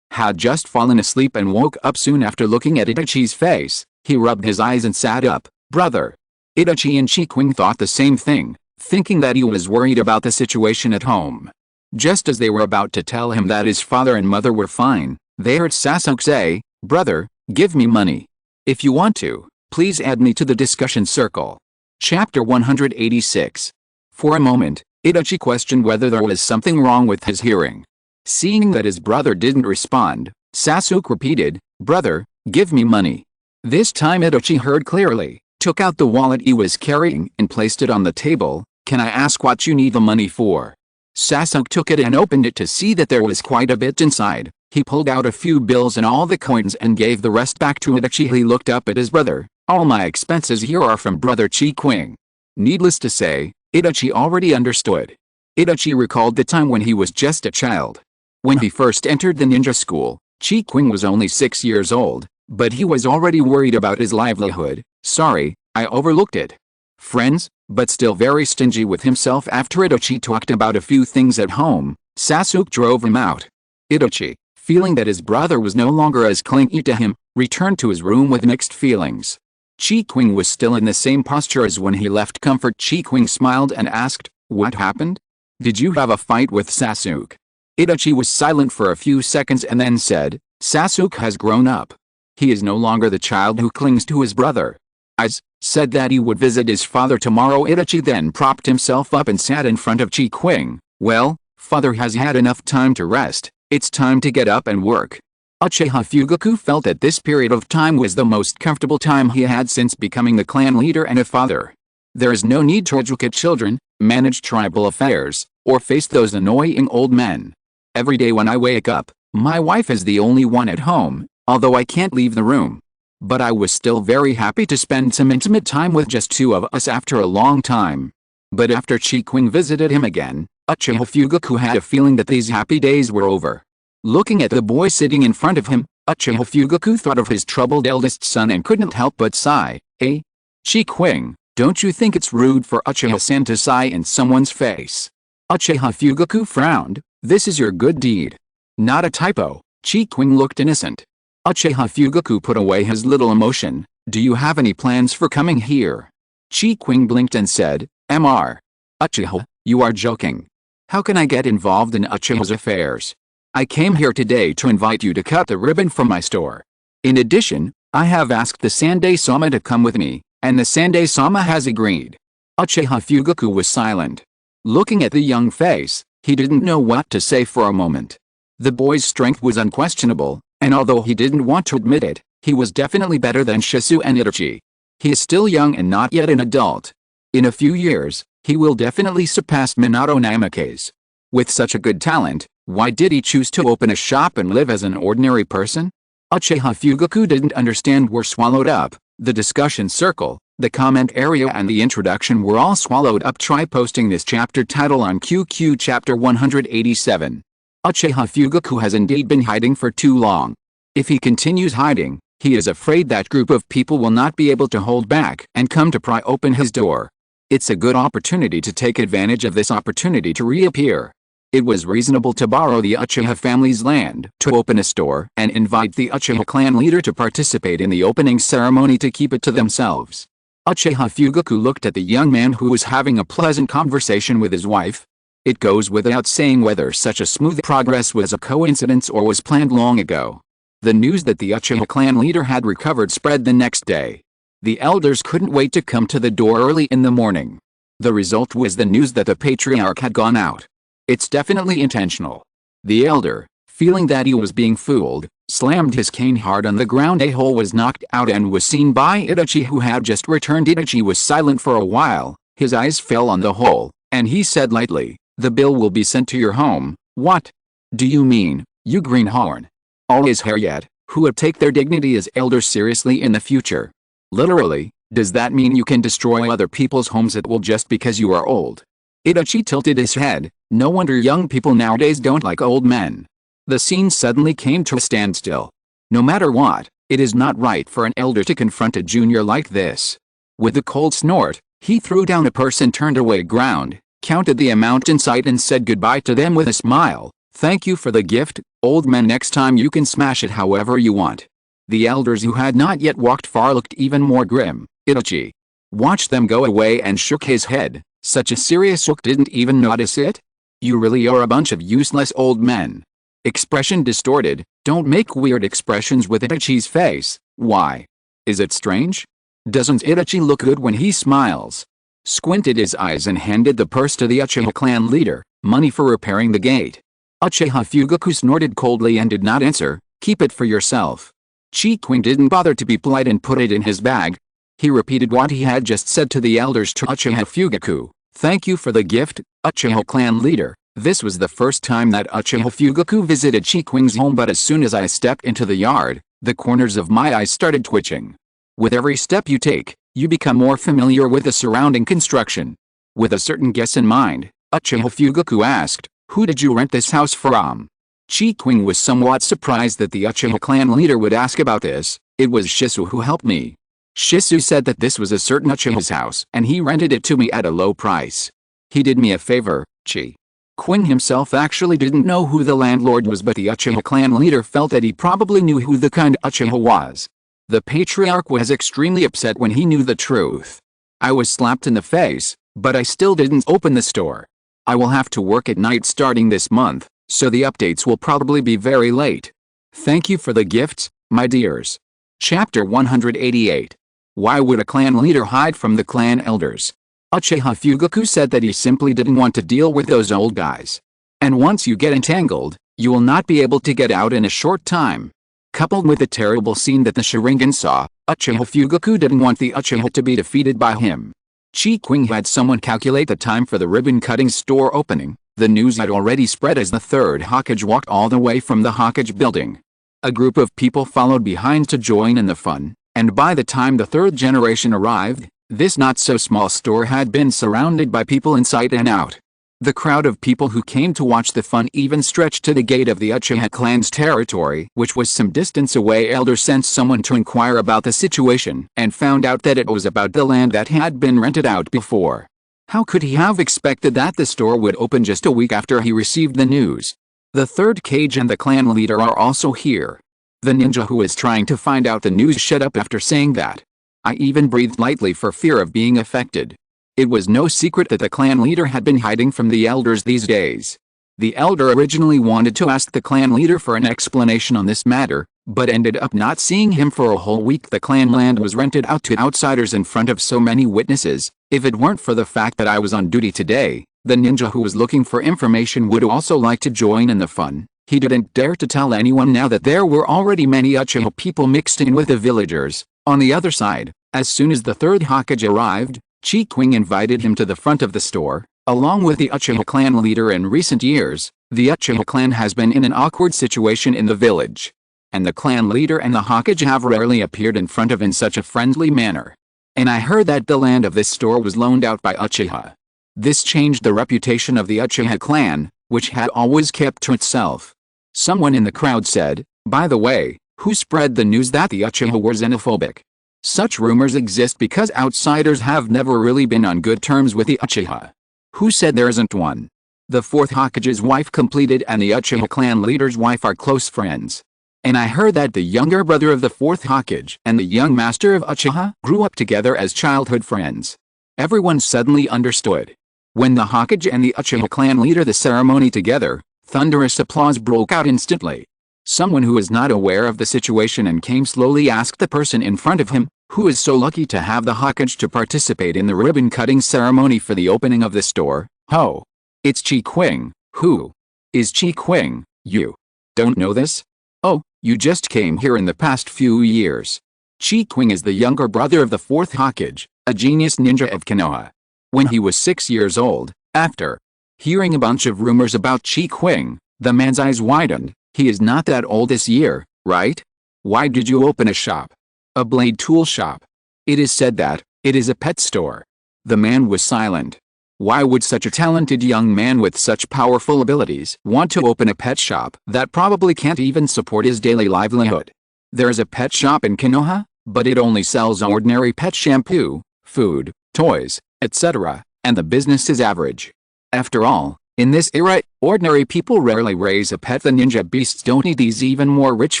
had just fallen asleep and woke up soon after. Looking at Itachi's face, he rubbed his eyes and sat up. "Brother." Itachi and Qing thought the same thing, thinking that he was worried about the situation at home. Just as they were about to tell him that his father and mother were fine, they heard Sasuke say, "Brother, give me money. If you want to, please add me to the discussion circle." Chapter 186. For a moment, Itachi questioned whether there was something wrong with his hearing. Seeing that his brother didn't respond, Sasuke repeated, "Brother, give me money." This time Itachi heard clearly, took out the wallet he was carrying and placed it on the table. "Can I ask what you need the money for?" Sasuke took it and opened it to see that there was quite a bit inside. He pulled out a few bills and all the coins and gave the rest back to Itachi. He looked up at his brother. "All my expenses here are from brother Qing." Needless to say, Itachi already understood. Itachi recalled the time when he was just a child. When he first entered the ninja school, Qing was only 6 years old, but he was already worried about his livelihood. "Sorry, I overlooked it." Friends, but still very stingy with himself. After Itachi talked about a few things at home, Sasuke drove him out. Itachi, feeling that his brother was no longer as clingy to him, returned to his room with mixed feelings. Qing was still in the same posture as when he left. Comfort. Qing smiled and asked, "What happened? Did you have a fight with Sasuke?" Itachi was silent for a few seconds and then said, "Sasuke has grown up. He is no longer the child who clings to his brother. I said that he would visit his father tomorrow." Itachi then propped himself up and sat in front of Qing. "Well, father has had enough time to rest. It's time to get up and work." Uchiha Fugaku felt that this period of time was the most comfortable time he had since becoming the clan leader and a father. There is no need to educate children, manage tribal affairs, or face those annoying old men. Every day when I wake up, my wife is the only one at home, although I can't leave the room. But I was still very happy to spend some intimate time with just two of us after a long time. But after Qing visited him again, Uchiha Fugaku had a feeling that these happy days were over. Looking at the boy sitting in front of him, Uchiha Fugaku thought of his troubled eldest son and couldn't help but sigh. Qing, don't you think it's rude for Uchiha-san to sigh in someone's face?" Uchiha Fugaku frowned. "This is your good deed. Not a typo. Qing looked innocent. Uchiha Fugaku put away his little emotion. Do you have any plans for coming here? Qing blinked and said, Mr. Uchiha, you are joking. How can I get involved in Uchiha's affairs? I came here today to invite you to cut the ribbon from my store. In addition, I have asked the Sandai-sama to come with me, and the Sandai-sama has agreed. Uchiha Fugaku was silent. Looking at the young face, he didn't know what to say for a moment. The boy's strength was unquestionable, and although he didn't want to admit it, he was definitely better than Shisui and Itachi. He is still young and not yet an adult. In a few years, he will definitely surpass Minato Namikaze. With such a good talent, why did he choose to open a shop and live as an ordinary person? Uchiha Fugaku didn't understand were swallowed up. The discussion circle, the comment area and the introduction were all swallowed up. Try posting this chapter title on QQ chapter 187. Uchiha Fugaku has indeed been hiding for too long. If he continues hiding, he is afraid that group of people will not be able to hold back and come to pry open his door. It's a good opportunity to take advantage of this opportunity to reappear. It was reasonable to borrow the Uchiha family's land to open a store and invite the Uchiha clan leader to participate in the opening ceremony to keep it to themselves. Uchiha Fugaku looked at the young man who was having a pleasant conversation with his wife. It goes without saying whether such a smooth progress was a coincidence or was planned long ago. The news that the Uchiha clan leader had recovered spread the next day. The elders couldn't wait to come to the door early in the morning. The result was the news that the patriarch had gone out. It's definitely intentional. The elder, feeling that he was being fooled, slammed his cane hard on the ground. A hole was knocked out and was seen by Itachi, who had just returned. Itachi was silent for a while. His eyes fell on the hole, and he said lightly, "The bill will be sent to your home." "What do you mean, you greenhorn? All his hair yet, who would take their dignity as elders seriously in the future? Literally, does that mean you can destroy other people's homes at will just because you are old?" Itachi tilted his head. No wonder young people nowadays don't like old men. The scene suddenly came to a standstill. No matter what, it is not right for an elder to confront a junior like this. With a cold snort, he threw down a purse and turned away ground, counted the amount in sight and said goodbye to them with a smile. "Thank you for the gift, old man. Next time you can smash it however you want." The elders, who had not yet walked far, looked even more grim. Itachi watched them go away and shook his head. Such a serious look, didn't even notice it? You really are a bunch of useless old men. Expression distorted. Don't make weird expressions with Itachi's face. Why? Is it strange? Doesn't Itachi look good when he smiles? Squinted his eyes and handed the purse to the Uchiha clan leader. Money for repairing the gate. Uchiha Fugaku snorted coldly and did not answer. Keep it for yourself. Qing didn't bother to be polite and put it in his bag. He repeated what he had just said to the elders to Uchiha Fugaku. "Thank you for the gift, Uchiha clan leader." This was the first time that Uchiha Fugaku visited Qing's home, but as soon as I stepped into the yard, the corners of my eyes started twitching. With every step you take, you become more familiar with the surrounding construction. With a certain guess in mind, Uchiha Fugaku asked, "Who did you rent this house from?" Qing was somewhat surprised that the Uchiha clan leader would ask about this. "It was Shisui who helped me. Shisui said that this was a certain Uchiha's house and he rented it to me at a low price. He did me a favor." Qing himself actually didn't know who the landlord was, but the Uchiha clan leader felt that he probably knew who the kind Uchiha was. The patriarch was extremely upset when he knew the truth. "I was slapped in the face, but I still didn't open the store. I will have to work at night starting this month, so the updates will probably be very late. Thank you for the gifts, my dears." Chapter 188. Why would a clan leader hide from the clan elders? Uchiha Fugaku said that he simply didn't want to deal with those old guys. And once you get entangled, you will not be able to get out in a short time. Coupled with the terrible scene that the Sharingan saw, Uchiha Fugaku didn't want the Uchiha to be defeated by him. Qing had someone calculate the time for the ribbon-cutting store opening. The news had already spread as the third Hokage walked all the way from the Hokage building. A group of people followed behind to join in the fun, and by the time the third generation arrived, this not-so-small store had been surrounded by people inside and out. The crowd of people who came to watch the fun even stretched to the gate of the Uchiha clan's territory, which was some distance away. Elder sent someone to inquire about the situation and found out that it was about the land that had been rented out before. How could he have expected that the store would open just a week after he received the news? The third Kage and the clan leader are also here. The ninja who is trying to find out the news shut up after saying that. I even breathed lightly for fear of being affected. It was no secret that the clan leader had been hiding from the elders these days. The elder originally wanted to ask the clan leader for an explanation on this matter, but ended up not seeing him for a whole week. The clan land was rented out to outsiders in front of so many witnesses. If it weren't for the fact that I was on duty today, the ninja who was looking for information would also like to join in the fun. He didn't dare to tell anyone now that there were already many Uchiha people mixed in with the villagers. On the other side, as soon as the third Hokage arrived, Qing invited him to the front of the store. Along with the Uchiha clan leader in recent years, the Uchiha clan has been in an awkward situation in the village. And the clan leader and the Hokage have rarely appeared in front of in such a friendly manner. And I heard that the land of this store was loaned out by Uchiha. This changed the reputation of the Uchiha clan, which had always kept to itself. Someone in the crowd said, "By the way, who spread the news that the Uchiha were xenophobic?" Such rumors exist because outsiders have never really been on good terms with the Uchiha. Who said there isn't one? The fourth Hokage's wife completed and the Uchiha clan leader's wife are close friends. And I heard that the younger brother of the fourth Hokage and the young master of Uchiha grew up together as childhood friends. Everyone suddenly understood. When the Hokage and the Uchiha clan leader the ceremony together, thunderous applause broke out instantly. Someone who was not aware of the situation and came slowly asked the person in front of him, who is so lucky to have the Hokage to participate in the ribbon-cutting ceremony for the opening of the store, "Oh, it's Qing. Who is Qing? You don't know this? Oh, you just came here in the past few years." Qing is the younger brother of the fourth Hokage, a genius ninja of Konoha. When he was 6 years old, after hearing a bunch of rumors about Qing, the man's eyes widened. He is not that old this year, right? Why did you open a shop? A blade tool shop. It is said that it is a pet store. The man was silent. Why would such a talented young man with such powerful abilities want to open a pet shop that probably can't even support his daily livelihood? There's a pet shop in Konoha, but it only sells ordinary pet shampoo, food, toys, etc., and the business is average. After all, in this era, ordinary people rarely raise a pet. The ninja beasts don't need these. Even more rich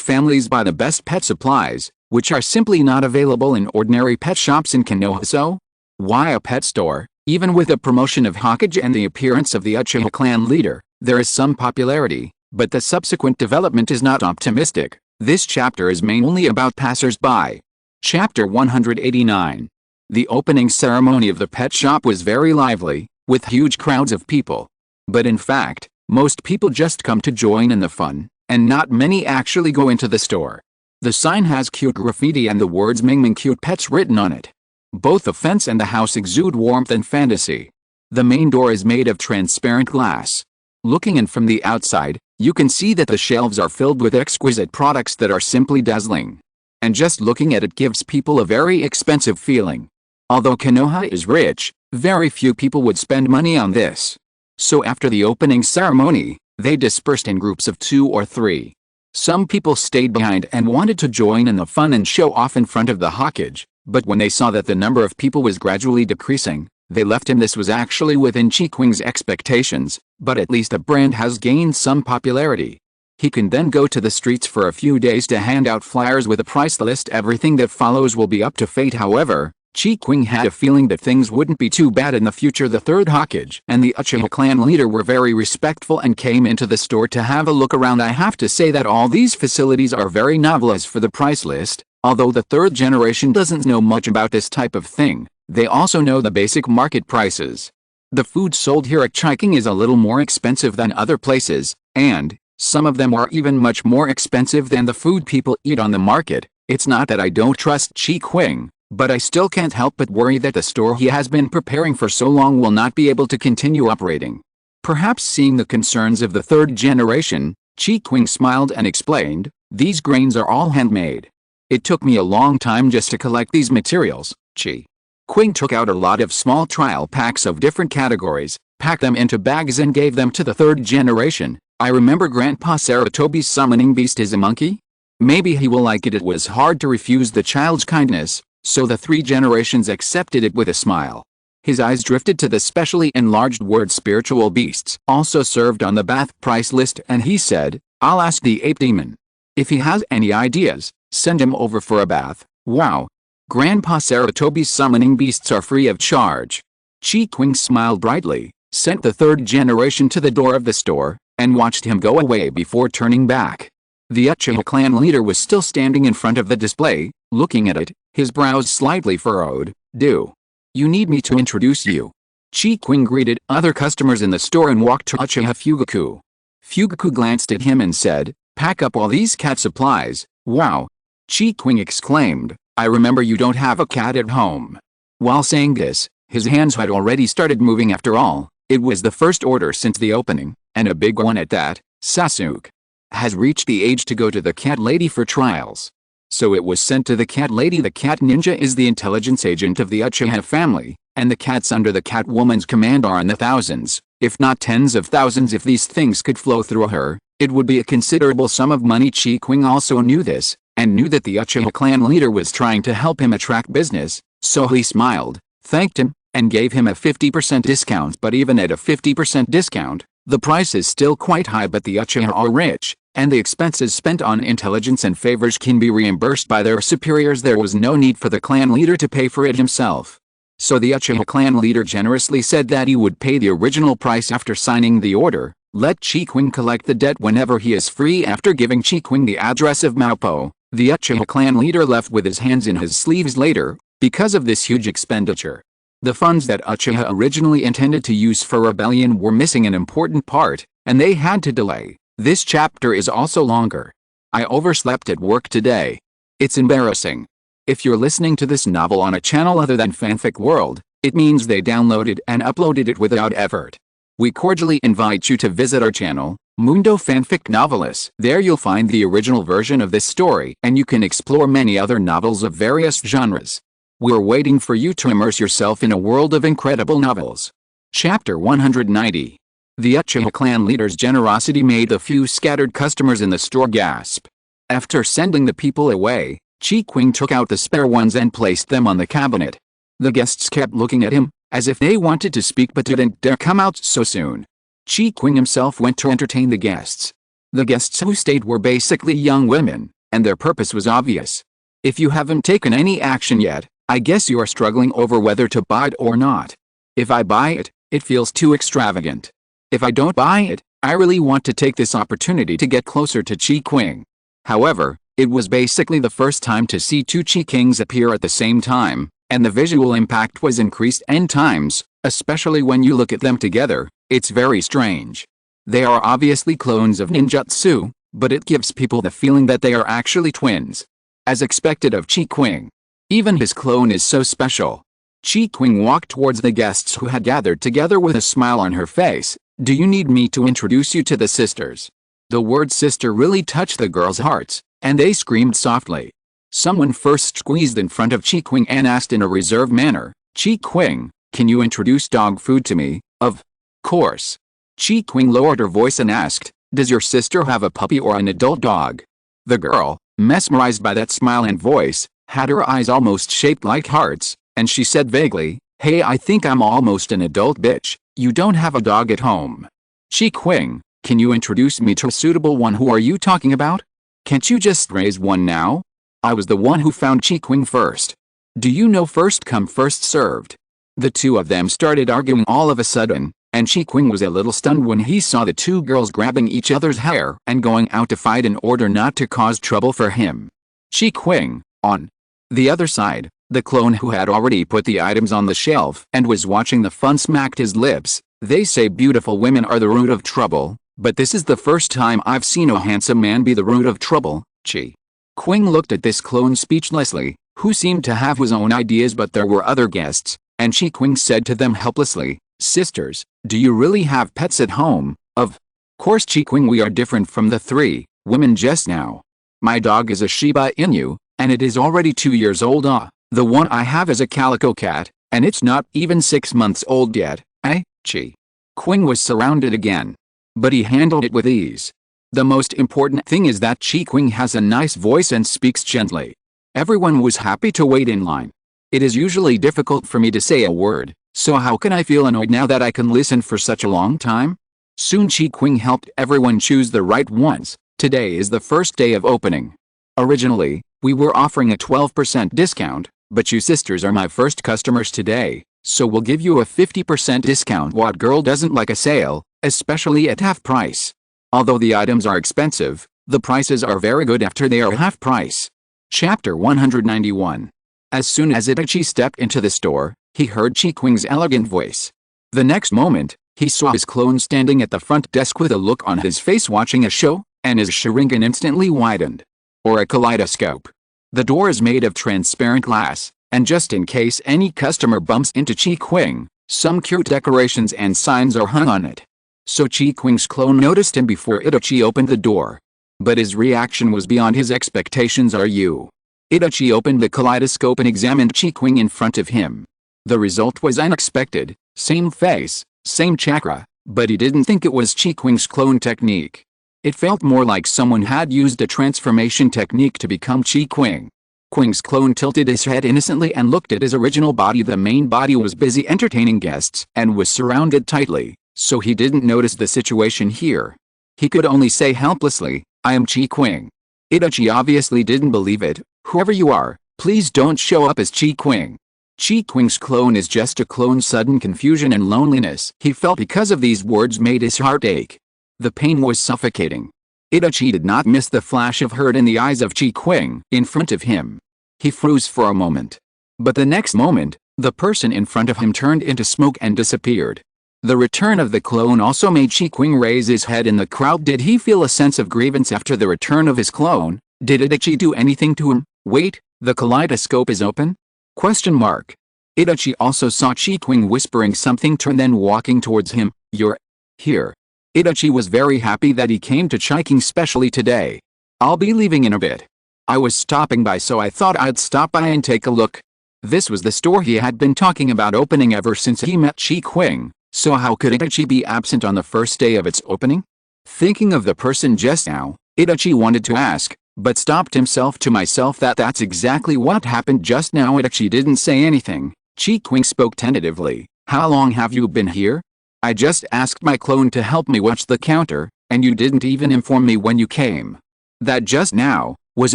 families buy the best pet supplies, which are simply not available in ordinary pet shops in Konoha. So, why a pet store? Even with the promotion of Hokage and the appearance of the Uchiha clan leader, there is some popularity, but the subsequent development is not optimistic. This chapter is mainly about passers-by. Chapter 189. The opening ceremony of the pet shop was very lively, with huge crowds of people. But in fact, most people just come to join in the fun, and not many actually go into the store. The sign has cute graffiti and the words "Ming Cute Pets" written on it. Both the fence and the house exude warmth and fantasy. The main door is made of transparent glass. Looking in from the outside, you can see that the shelves are filled with exquisite products that are simply dazzling. And just looking at it gives people a very expensive feeling. Although Konoha is rich, very few people would spend money on this. So after the opening ceremony, they dispersed in groups of 2 or 3. Some people stayed behind and wanted to join in the fun and show off in front of the Hokage, but when they saw that the number of people was gradually decreasing, they left him. This was actually within Qing's expectations, but at least the brand has gained some popularity. He can then go to the streets for a few days to hand out flyers with a price list. Everything that follows will be up to fate. However, Qing had a feeling that things wouldn't be too bad in the future. The third Hokage and the Uchiha clan leader were very respectful and came into the store to have a look around. I have to say that all these facilities are very novel. As for the price list, although the third generation doesn't know much about this type of thing, they also know the basic market prices. The food sold here at Qing is a little more expensive than other places, and some of them are even much more expensive than the food people eat on the market. It's not that I don't trust Qing, but I still can't help but worry that the store he has been preparing for so long will not be able to continue operating. Perhaps seeing the concerns of the third generation, Qing smiled and explained, "These grains are all handmade. It took me a long time just to collect these materials." Qing took out a lot of small trial packs of different categories, packed them into bags and gave them to the third generation. "I remember Grandpa Saratobi's summoning beast is a monkey. Maybe he will like it." It was hard to refuse the child's kindness, so the 3 generations accepted it with a smile. His eyes drifted to the specially enlarged word spiritual beasts also served on the bath price list, and he said, "I'll ask the ape demon. If he has any ideas, send him over for a bath." Wow. Grandpa Saratobi's summoning beasts are free of charge. Qing smiled brightly, sent the third generation to the door of the store, and watched him go away before turning back. The Uchiha clan leader was still standing in front of the display, looking at it, his brows slightly furrowed. "Do you need me to introduce you?" Qing greeted other customers in the store and walked to Uchiha Fugaku. Fugaku glanced at him and said, "Pack up all these cat supplies." "Wow!" Qing exclaimed, "I remember you don't have a cat at home." While saying this, his hands had already started moving. After all, it was the first order since the opening, and a big one at that. Sasuke has reached the age to go to the cat lady for trials. So it was sent to the cat lady. The cat ninja is the intelligence agent of the Uchiha family, and the cats under the cat woman's command are in the thousands, if not tens of thousands. If these things could flow through her, it would be a considerable sum of money. Qing also knew this, and knew that the Uchiha clan leader was trying to help him attract business, so he smiled, thanked him, and gave him a 50% discount. But even at a 50% discount, the price is still quite high. But the Uchiha are rich, and the expenses spent on intelligence and favors can be reimbursed by their superiors. There was no need for the clan leader to pay for it himself. So the Uchiha clan leader generously said that he would pay the original price after signing the order, let Qing collect the debt whenever he is free. After giving Qing the address of Maopo, the Uchiha clan leader left with his hands in his sleeves. Later, because of this huge expenditure, the funds that Uchiha originally intended to use for rebellion were missing an important part, and they had to delay. This chapter is also longer. I overslept at work today. It's embarrassing. If you're listening to this novel on a channel other than Fanfic World, it means they downloaded and uploaded it without effort. We cordially invite you to visit our channel, Mundo Fanfic Novelist. There you'll find the original version of this story, and you can explore many other novels of various genres. We're waiting for you to immerse yourself in a world of incredible novels. Chapter 190. The Uchiha clan leader's generosity made the few scattered customers in the store gasp. After sending the people away, Qing took out the spare ones and placed them on the cabinet. The guests kept looking at him, as if they wanted to speak but didn't dare come out so soon. Qing himself went to entertain the guests. The guests who stayed were basically young women, and their purpose was obvious. If you haven't taken any action yet, I guess you are struggling over whether to buy it or not. If I buy it, it feels too extravagant. If I don't buy it, I really want to take this opportunity to get closer to Qing. However, it was basically the first time to see two Qings appear at the same time, and the visual impact was increased n times, especially when you look at them together. It's very strange. They are obviously clones of ninjutsu, but it gives people the feeling that they are actually twins. As expected of Qing. Even his clone is so special. Qing walked towards the guests who had gathered together with a smile on her face. "Do you need me to introduce you to the sisters?" The word sister really touched the girls' hearts, and they screamed softly. Someone first squeezed in front of Qing and asked in a reserved manner, "Qing, can you introduce dog food to me?" "Of course." Qing lowered her voice and asked, "Does your sister have a puppy or an adult dog?" The girl, mesmerized by that smile and voice, had her eyes almost shaped like hearts, and she said vaguely, "Hey, I think I'm almost an adult bitch. You don't have a dog at home." "Qing, can you introduce me to a suitable one?" "Who are you talking about? Can't you just raise one now? I was the one who found Qing first. Do you know first come first served?" The two of them started arguing all of a sudden, and Qing was a little stunned when he saw the two girls grabbing each other's hair and going out to fight in order not to cause trouble for him. Qing, on the other side, the clone who had already put the items on the shelf and was watching the fun smacked his lips. "They say beautiful women are the root of trouble, but this is the first time I've seen a handsome man be the root of trouble." Qing looked at this clone speechlessly, who seemed to have his own ideas, but there were other guests, and Qing said to them helplessly, "Sisters, do you really have pets at home?" "Of course, Qing, we are different from the three women just now. My dog is a Shiba Inu, and it is already 2 years old. The one I have is a calico cat, and it's not even 6 months old yet." Qing was surrounded again, but he handled it with ease. The most important thing is that Qing has a nice voice and speaks gently. Everyone was happy to wait in line. It is usually difficult for me to say a word, So how can I feel annoyed now that I can listen for such a long time? Soon Qing helped everyone choose the right ones. Today is the first day of opening. Originally, we were offering a 12% discount, but you sisters are my first customers today, so we'll give you a 50% discount. What girl doesn't like a sale, especially at half price? Although the items are expensive, the prices are very good after they are half price. Chapter 191. As soon as Itachi stepped into the store, he heard Qing's elegant voice. The next moment, he saw his clone standing at the front desk with a look on his face watching a show, and his Sharingan instantly widened. Or a kaleidoscope. The door is made of transparent glass, and just in case any customer bumps into Qing, some cute decorations and signs are hung on it. So Qing's clone noticed him before Itachi opened the door. But his reaction was beyond his expectations. Itachi opened the kaleidoscope and examined Qing in front of him. The result was unexpected, same face, same chakra, but he didn't think it was Qing's clone technique. It felt more like someone had used a transformation technique to become Qing. Qing's clone tilted his head innocently and looked at his original body. The main body was busy entertaining guests and was surrounded tightly, so he didn't notice the situation here. He could only say helplessly, "I am Qing." Itachi obviously didn't believe it. "Whoever you are, please don't show up as Qing. Qing's clone is just a clone." Sudden confusion and loneliness he felt because of these words made his heart ache. The pain was suffocating. Itachi did not miss the flash of hurt in the eyes of Qing in front of him. He froze for a moment. But the next moment, the person in front of him turned into smoke and disappeared. The return of the clone also made Qing raise his head in the crowd. Did he feel a sense of grievance after the return of his clone? Did Itachi do anything to him? Wait, the kaleidoscope is open? ? Itachi also saw Qing whispering something to him, then walking towards him. "You're here." Itachi was very happy that he came to Qing specially today. "I'll be leaving in a bit. I was stopping by, so I thought I'd stop by and take a look." This was the store he had been talking about opening ever since he met Qing, so how could Itachi be absent on the first day of its opening? Thinking of the person just now, Itachi wanted to ask, but stopped himself. To myself, that's exactly what happened just now. Itachi didn't say anything. Qing spoke tentatively. "How long have you been here? I just asked my clone to help me watch the counter, and you didn't even inform me when you came." "That just now, was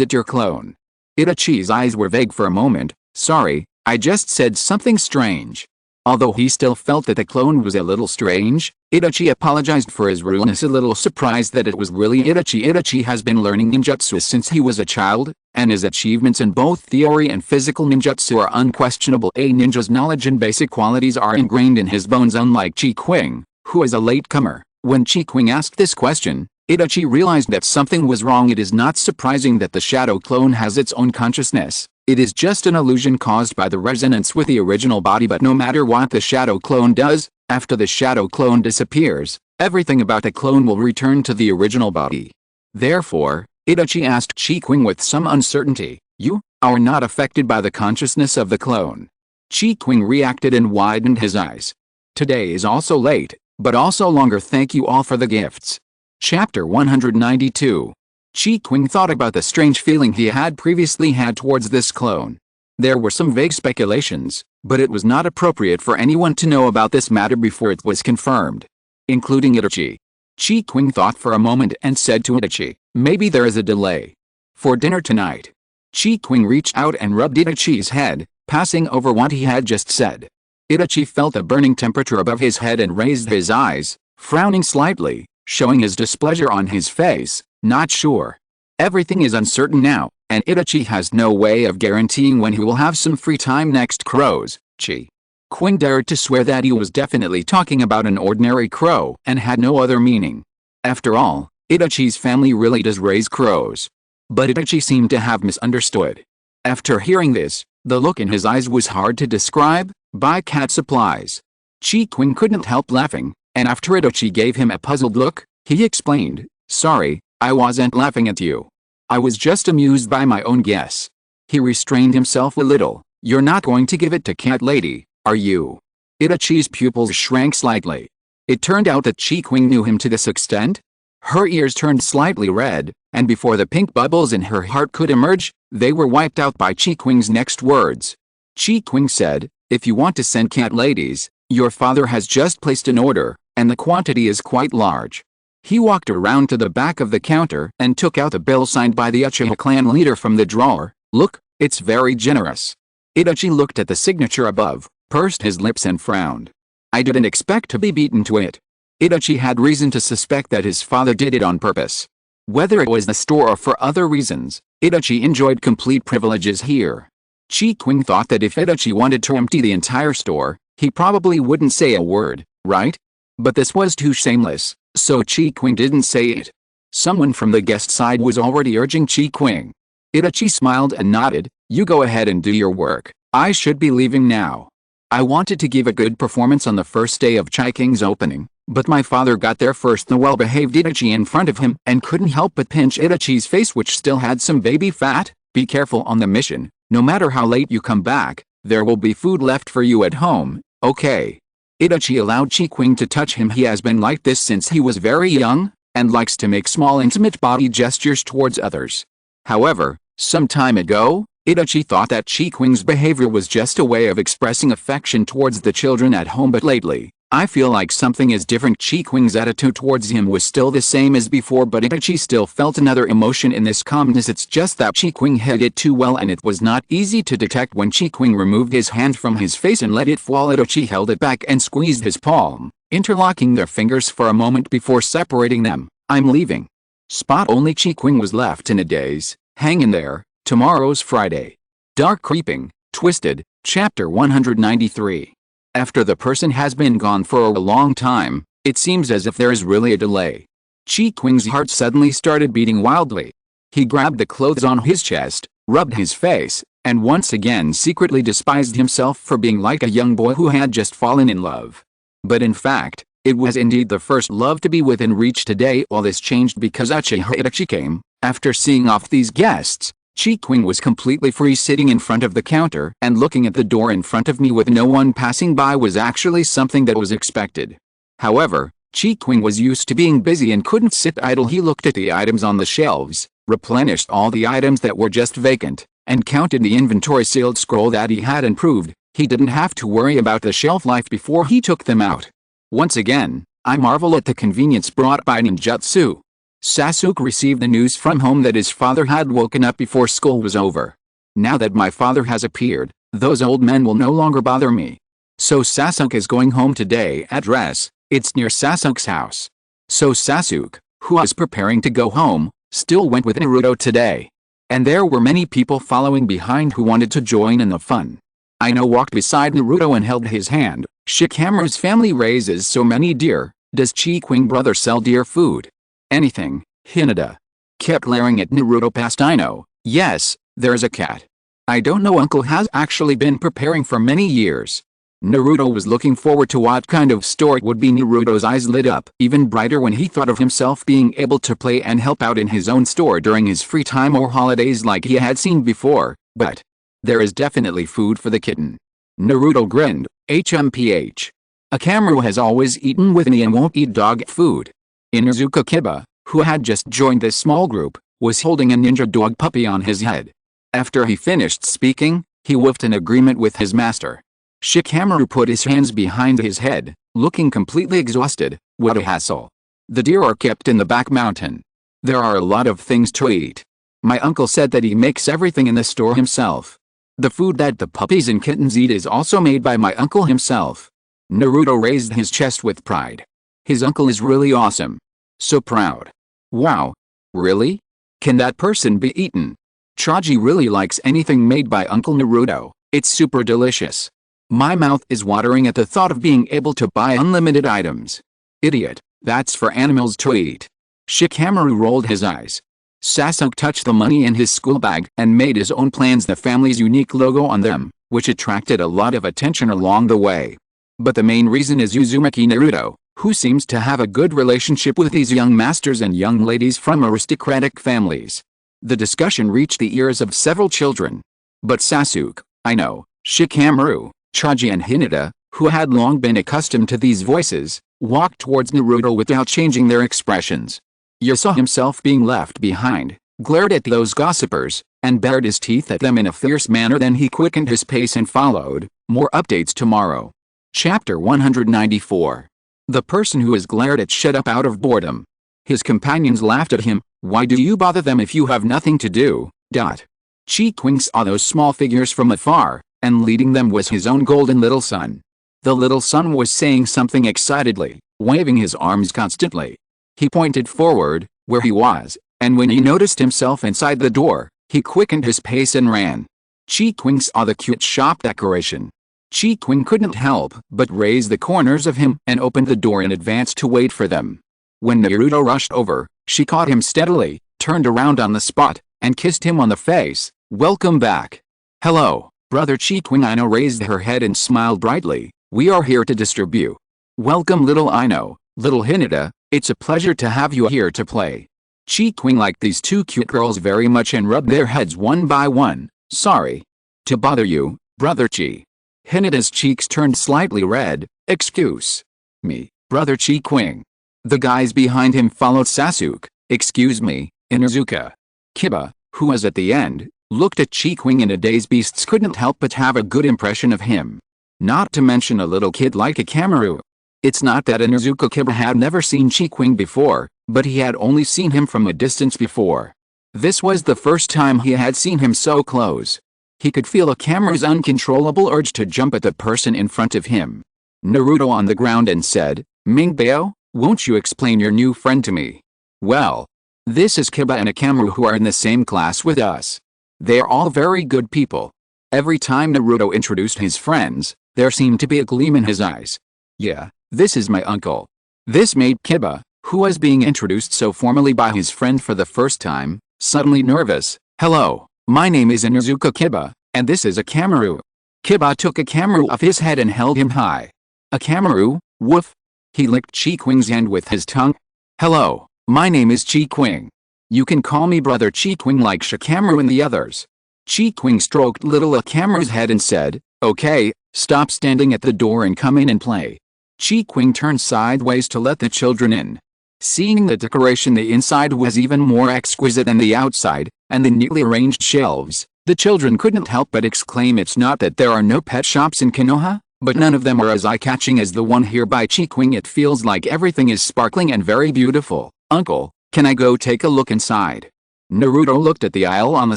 it your clone?" Itachi's eyes were vague for a moment. "Sorry, I just said something strange." Although he still felt that the clone was a little strange, Itachi apologized for his rudeness, a little surprised that it was really Itachi. Itachi has been learning ninjutsu since he was a child, and his achievements in both theory and physical ninjutsu are unquestionable. A ninja's knowledge and basic qualities are ingrained in his bones, unlike Qing, who is a latecomer. When Qing asked this question, Itachi realized that something was wrong. It is not surprising that the shadow clone has its own consciousness. It is just an illusion caused by the resonance with the original body. But no matter what the shadow clone does, after the shadow clone disappears, everything about the clone will return to the original body. Therefore, Itachi asked Qing with some uncertainty, "You are not affected by the consciousness of the clone?" Qing reacted and widened his eyes. "Today is also late, but also longer. Thank you all for the gifts." Chapter 192. Qing thought about the strange feeling he had previously had towards this clone. There were some vague speculations, but it was not appropriate for anyone to know about this matter before it was confirmed, including Itachi. Qing thought for a moment and said to Itachi, "Maybe there is a delay for dinner tonight." Qing reached out and rubbed Itachi's head, passing over what he had just said. Itachi felt a burning temperature above his head and raised his eyes, frowning slightly, showing his displeasure on his face. "Not sure. Everything is uncertain now, and Itachi has no way of guaranteeing when he will have some free time next." Crows. Qing dared to swear that he was definitely talking about an ordinary crow and had no other meaning. After all, Itachi's family really does raise crows. But Itachi seemed to have misunderstood. After hearing this, the look in his eyes was hard to describe. "Buy cat supplies." Qing couldn't help laughing, and after Itachi gave him a puzzled look, he explained, "Sorry, I wasn't laughing at you. I was just amused by my own guess." He restrained himself a little. "You're not going to give it to Cat Lady, are you?" Itachi's pupils shrank slightly. It turned out that Qing knew him to this extent. Her ears turned slightly red, and before the pink bubbles in her heart could emerge, they were wiped out by Qing's next words. Qing said, "If you want to send cat ladies, Your father has just placed an order, and the quantity is quite large. He walked around to the back of the counter and took out a bill signed by the Uchiha clan leader from the drawer. Look, it's very generous. Itachi looked at the signature above, pursed his lips and frowned. I didn't expect to be beaten to it. Itachi had reason to suspect that his father did it on purpose. Whether it was the store or for other reasons, Itachi enjoyed complete privileges here. Qing thought that if Itachi wanted to empty the entire store, he probably wouldn't say a word, right? But this was too shameless, so Qing didn't say it. Someone from the guest side was already urging Qing. Itachi smiled and nodded. You go ahead and do your work. I should be leaving now. I wanted to give a good performance on the first day of Qing's opening, but my father got there first. The well-behaved Itachi in front of him and couldn't help but pinch Itachi's face, which still had some baby fat. Be careful on the mission. No matter how late you come back, there will be food left for you at home, okay? Itachi allowed Qing to touch him. He has been like this since he was very young, and likes to make small intimate body gestures towards others. However, some time ago, Itachi thought that Qing's behavior was just a way of expressing affection towards the children at home, but lately, I feel like something is different. Qing's attitude towards him was still the same as before, but Itachi still felt another emotion in this calmness. It's just that Qing hid it too well, and it was not easy to detect when Qing removed his hand from his face and let it fall. Itachi held it back and squeezed his palm, interlocking their fingers for a moment before separating them. I'm leaving. Spot only Qing was left in a daze. Hang in there, tomorrow's Friday. Dark Creeping, Twisted, Chapter 193. After the person has been gone for a long time, it seems as if there is really a delay. Qing's heart suddenly started beating wildly. He grabbed the clothes on his chest, rubbed his face, and once again secretly despised himself for being like a young boy who had just fallen in love. But in fact, it was indeed the first love to be within reach today. All this changed because Uchiha Itachi came. After seeing off these guests, Qing was completely free. Sitting in front of the counter and looking at the door in front of me with no one passing by was actually something that was expected. However, Qing was used to being busy and couldn't sit idle. He looked at the items on the shelves, replenished all the items that were just vacant, and counted the inventory sealed scroll that he had improved. He didn't have to worry about the shelf life before he took them out. Once again, I marvel at the convenience brought by ninjutsu. Sasuke received the news from home that his father had woken up before school was over. Now that my father has appeared, those old men will no longer bother me. So Sasuke is going home today. Address, it's near Sasuke's house. So Sasuke, who was preparing to go home, still went with Naruto today. And there were many people following behind who wanted to join in the fun. Aino walked beside Naruto and held his hand. Shikamaru's family raises so many deer. Does Qing brother sell deer food? Anything, Hinata kept glaring at Naruto past Aino. Yes, there's a cat. I don't know, uncle has actually been preparing for many years. Naruto was looking forward to what kind of store it would be. Naruto's eyes lit up even brighter when he thought of himself being able to play and help out in his own store during his free time or holidays like he had seen before. But there is definitely food for the kitten. Naruto grinned. HMPH. Akamaru has always eaten with me and won't eat dog food. Inuzuka Kiba, who had just joined this small group, was holding a ninja dog puppy on his head. After he finished speaking, he woofed in agreement with his master. Shikamaru put his hands behind his head, looking completely exhausted. What a hassle. The deer are kept in the back mountain. There are a lot of things to eat. My uncle said that he makes everything in the store himself. The food that the puppies and kittens eat is also made by my uncle himself. Naruto raised his chest with pride. His uncle is really awesome. So proud. Wow. Really? Can that person be eaten? Choji really likes anything made by Uncle Naruto. It's super delicious. My mouth is watering at the thought of being able to buy unlimited items. Idiot, that's for animals to eat. Shikamaru rolled his eyes. Sasuke touched the money in his school bag and made his own plans, the family's unique logo on them, which attracted a lot of attention along the way. But the main reason is Uzumaki Naruto, who seems to have a good relationship with these young masters and young ladies from aristocratic families. The discussion reached the ears of several children. But Sasuke, Aino, Shikamaru, Choji and Hinata, who had long been accustomed to these voices, walked towards Naruto without changing their expressions. He saw himself being left behind, glared at those gossipers, and bared his teeth at them in a fierce manner. Then he quickened his pace and followed. More updates tomorrow. Chapter 194. The person who is glared at shut up out of boredom. His companions laughed at him. Why do you bother them if you have nothing to do? Qing saw those small figures from afar, and leading them was his own golden little son. The little son was saying something excitedly, waving his arms constantly. He pointed forward, where he was, and when he noticed himself inside the door, he quickened his pace and ran. Qing saw the cute shop decoration. Qing couldn't help but raise the corners of him and opened the door in advance to wait for them. When Naruto rushed over, she caught him steadily, turned around on the spot, and kissed him on the face. Welcome back. Hello, brother Qing. Ino raised her head and smiled brightly. We are here to distribute. Welcome little Ino, little Hinata, it's a pleasure to have you here to play. Qing liked these two cute girls very much and rubbed their heads one by one. Sorry to bother you, brother Qi. Hinata's cheeks turned slightly red. Excuse me, brother Qing. The guys behind him followed Sasuke. Excuse me, Inuzuka. Kiba, who was at the end, looked at Qing in a daze. Beasts couldn't help but have a good impression of him. Not to mention a little kid like Akamaru. It's not that Inuzuka Kiba had never seen Qing before, but he had only seen him from a distance before. This was the first time he had seen him so close. He could feel Akamaru's uncontrollable urge to jump at the person in front of him. Naruto on the ground and said, Mingbao, won't you explain your new friend to me? Well, this is Kiba and Akamaru who are in the same class with us. They are all very good people. Every time Naruto introduced his friends, there seemed to be a gleam in his eyes. Yeah, this is my uncle. This made Kiba, who was being introduced so formally by his friend for the first time, suddenly nervous. Hello, my name is Inuzuka Kiba, and this is Akamaru. Kiba took Akamaru off his head and held him high. Akamaru, woof. He licked Qing's hand with his tongue. Hello, my name is Qing. You can call me brother Qing like Shikamaru and the others. Qing stroked little Akamaru's head and said, okay, stop standing at the door and come in and play. Qing turned sideways to let the children in. Seeing the decoration, the inside was even more exquisite than the outside, and the neatly arranged shelves, the children couldn't help but exclaim, it's not that there are no pet shops in Konoha, but none of them are as eye-catching as the one here by Qing. It feels like everything is sparkling and very beautiful. Uncle, can I go take a look inside? Naruto looked at the aisle on the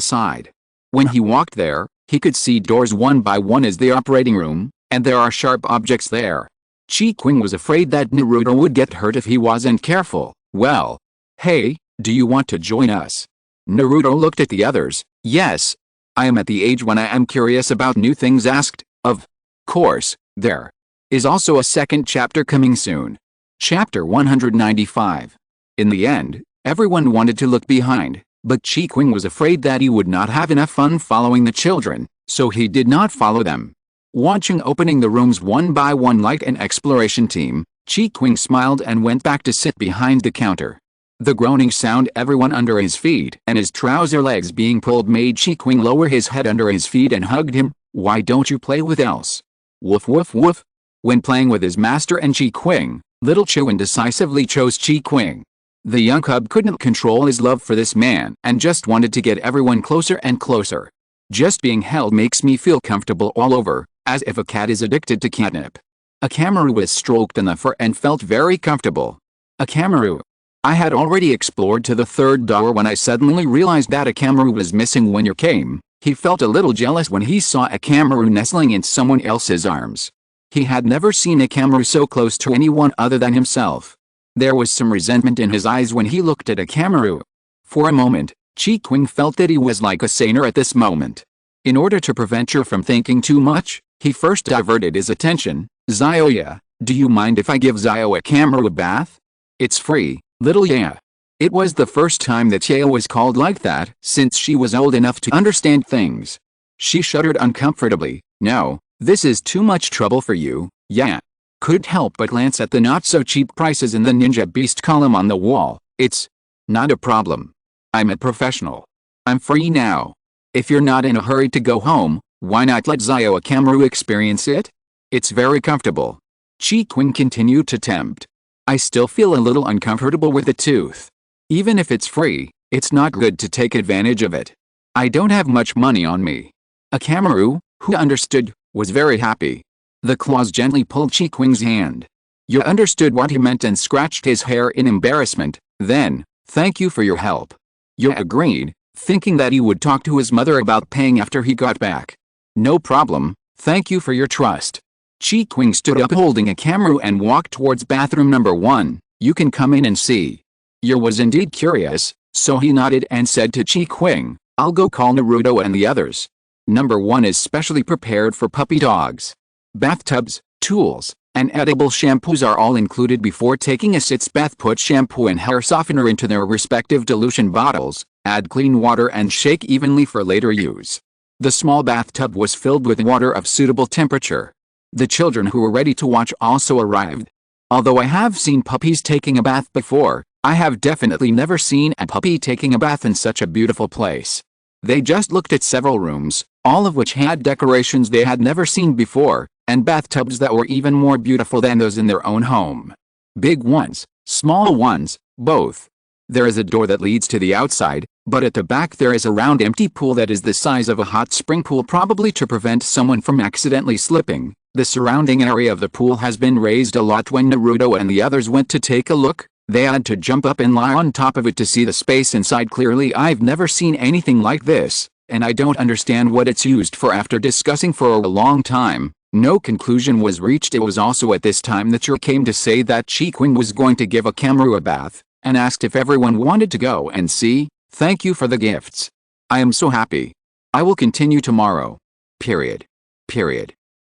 side. When he walked there, he could see doors one by one as the operating room, and there are sharp objects there. Qing was afraid that Naruto would get hurt if he wasn't careful. Well, hey, do you want to join us? Naruto looked at the others. Yes, I am at the age when I am curious about new things. Asked. Of course, there is also a second chapter coming soon. Chapter 195. In the end, everyone wanted to look behind, but Qing was afraid that he would not have enough fun following the children, so he did not follow them. Watching opening the rooms one by one like an exploration team, Qing smiled and went back to sit behind the counter. The groaning sound everyone under his feet and his trouser legs being pulled made Qing lower his head under his feet and hugged him. Why don't you play with else? Woof woof woof. When playing with his master and Qing, little Chuan decisively chose Qing. The young cub couldn't control his love for this man and just wanted to get everyone closer and closer. Just being held makes me feel comfortable all over, as if a cat is addicted to catnip. Akamaru was stroked in the fur and felt very comfortable. Akamaru. I had already explored to the third door when I suddenly realized that Akamaru was missing when you came. He felt a little jealous when he saw Akamaru nestling in someone else's arms. He had never seen Akamaru so close to anyone other than himself. There was some resentment in his eyes when he looked at Akamaru. For a moment, Qing felt that he was like a sailor at this moment. In order to prevent her from thinking too much, he first diverted his attention. Zioya, do you mind if I give Akamaru a bath? It's free, little Ya. It was the first time that Ya was called like that since she was old enough to understand things. She shuddered uncomfortably. No, this is too much trouble for you, Ya. Couldn't help but glance at the not-so-cheap prices in the Ninja Beast column on the wall. It's not a problem. I'm a professional. I'm free now. If you're not in a hurry to go home, why not let Akamaru experience it? It's very comfortable. Qing continued to tempt. I still feel a little uncomfortable with the tooth. Even if it's free, it's not good to take advantage of it. I don't have much money on me. Akamaru, who understood, was very happy. The claws gently pulled Qing's hand. You understood what he meant and scratched his hair in embarrassment. Then, thank you for your help. You agreed, thinking that he would talk to his mother about paying after he got back. No problem, thank you for your trust. Qing stood up holding a camera and walked towards bathroom number 1. You can come in and see. Yu was indeed curious, so he nodded and said to Qing, I'll go call Naruto and the others. Number 1 is specially prepared for puppy dogs. Bathtubs, tools, and edible shampoos are all included before taking a sitz bath. Put shampoo and hair softener into their respective dilution bottles, add clean water and shake evenly for later use. The small bathtub was filled with water of suitable temperature. The children who were ready to watch also arrived. Although I have seen puppies taking a bath before, I have definitely never seen a puppy taking a bath in such a beautiful place. They just looked at several rooms, all of which had decorations they had never seen before, and bathtubs that were even more beautiful than those in their own home. Big ones, small ones, both. There is a door that leads to the outside, but at the back there is a round empty pool that is the size of a hot spring pool, probably to prevent someone from accidentally slipping. The surrounding area of the pool has been raised a lot. When Naruto and the others went to take a look, they had to jump up and lie on top of it to see the space inside clearly. I've never seen anything like this, and I don't understand what it's used for. After discussing for a long time, no conclusion was reached. It was also at this time that Yu came to say that Qing was going to give a Kamuru a bath, and asked if everyone wanted to go and see. Thank you for the gifts. I am so happy. I will continue tomorrow. Period.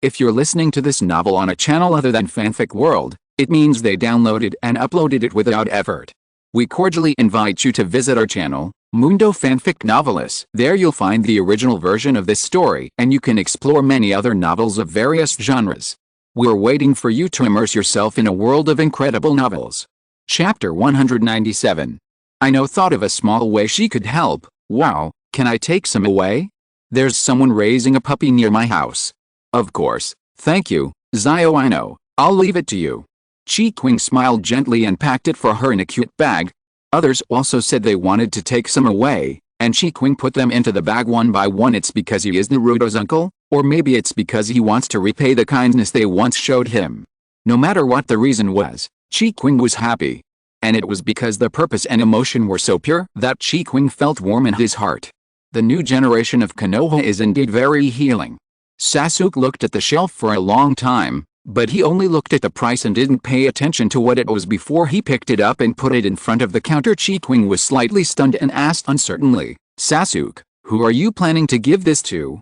If you're listening to this novel on a channel other than Fanfic World, it means they downloaded and uploaded it without effort. We cordially invite you to visit our channel, Mundo Fanfic Novelis. There you'll find the original version of this story, and you can explore many other novels of various genres. We're waiting for you to immerse yourself in a world of incredible novels. Chapter 197. Aino thought of a small way she could help. Wow, can I take some away? There's someone raising a puppy near my house. Of course, thank you, Zio. Aino, I'll leave it to you. Qing smiled gently and packed it for her in a cute bag. Others also said they wanted to take some away, and Qing put them into the bag one by one. It's because he is Naruto's uncle, or maybe it's because he wants to repay the kindness they once showed him. No matter what the reason was, Qing was happy. And it was because the purpose and emotion were so pure that Qing felt warm in his heart. The new generation of Konoha is indeed very healing. Sasuke looked at the shelf for a long time, but he only looked at the price and didn't pay attention to what it was before he picked it up and put it in front of the counter. Qing was slightly stunned and asked uncertainly, Sasuke, who are you planning to give this to?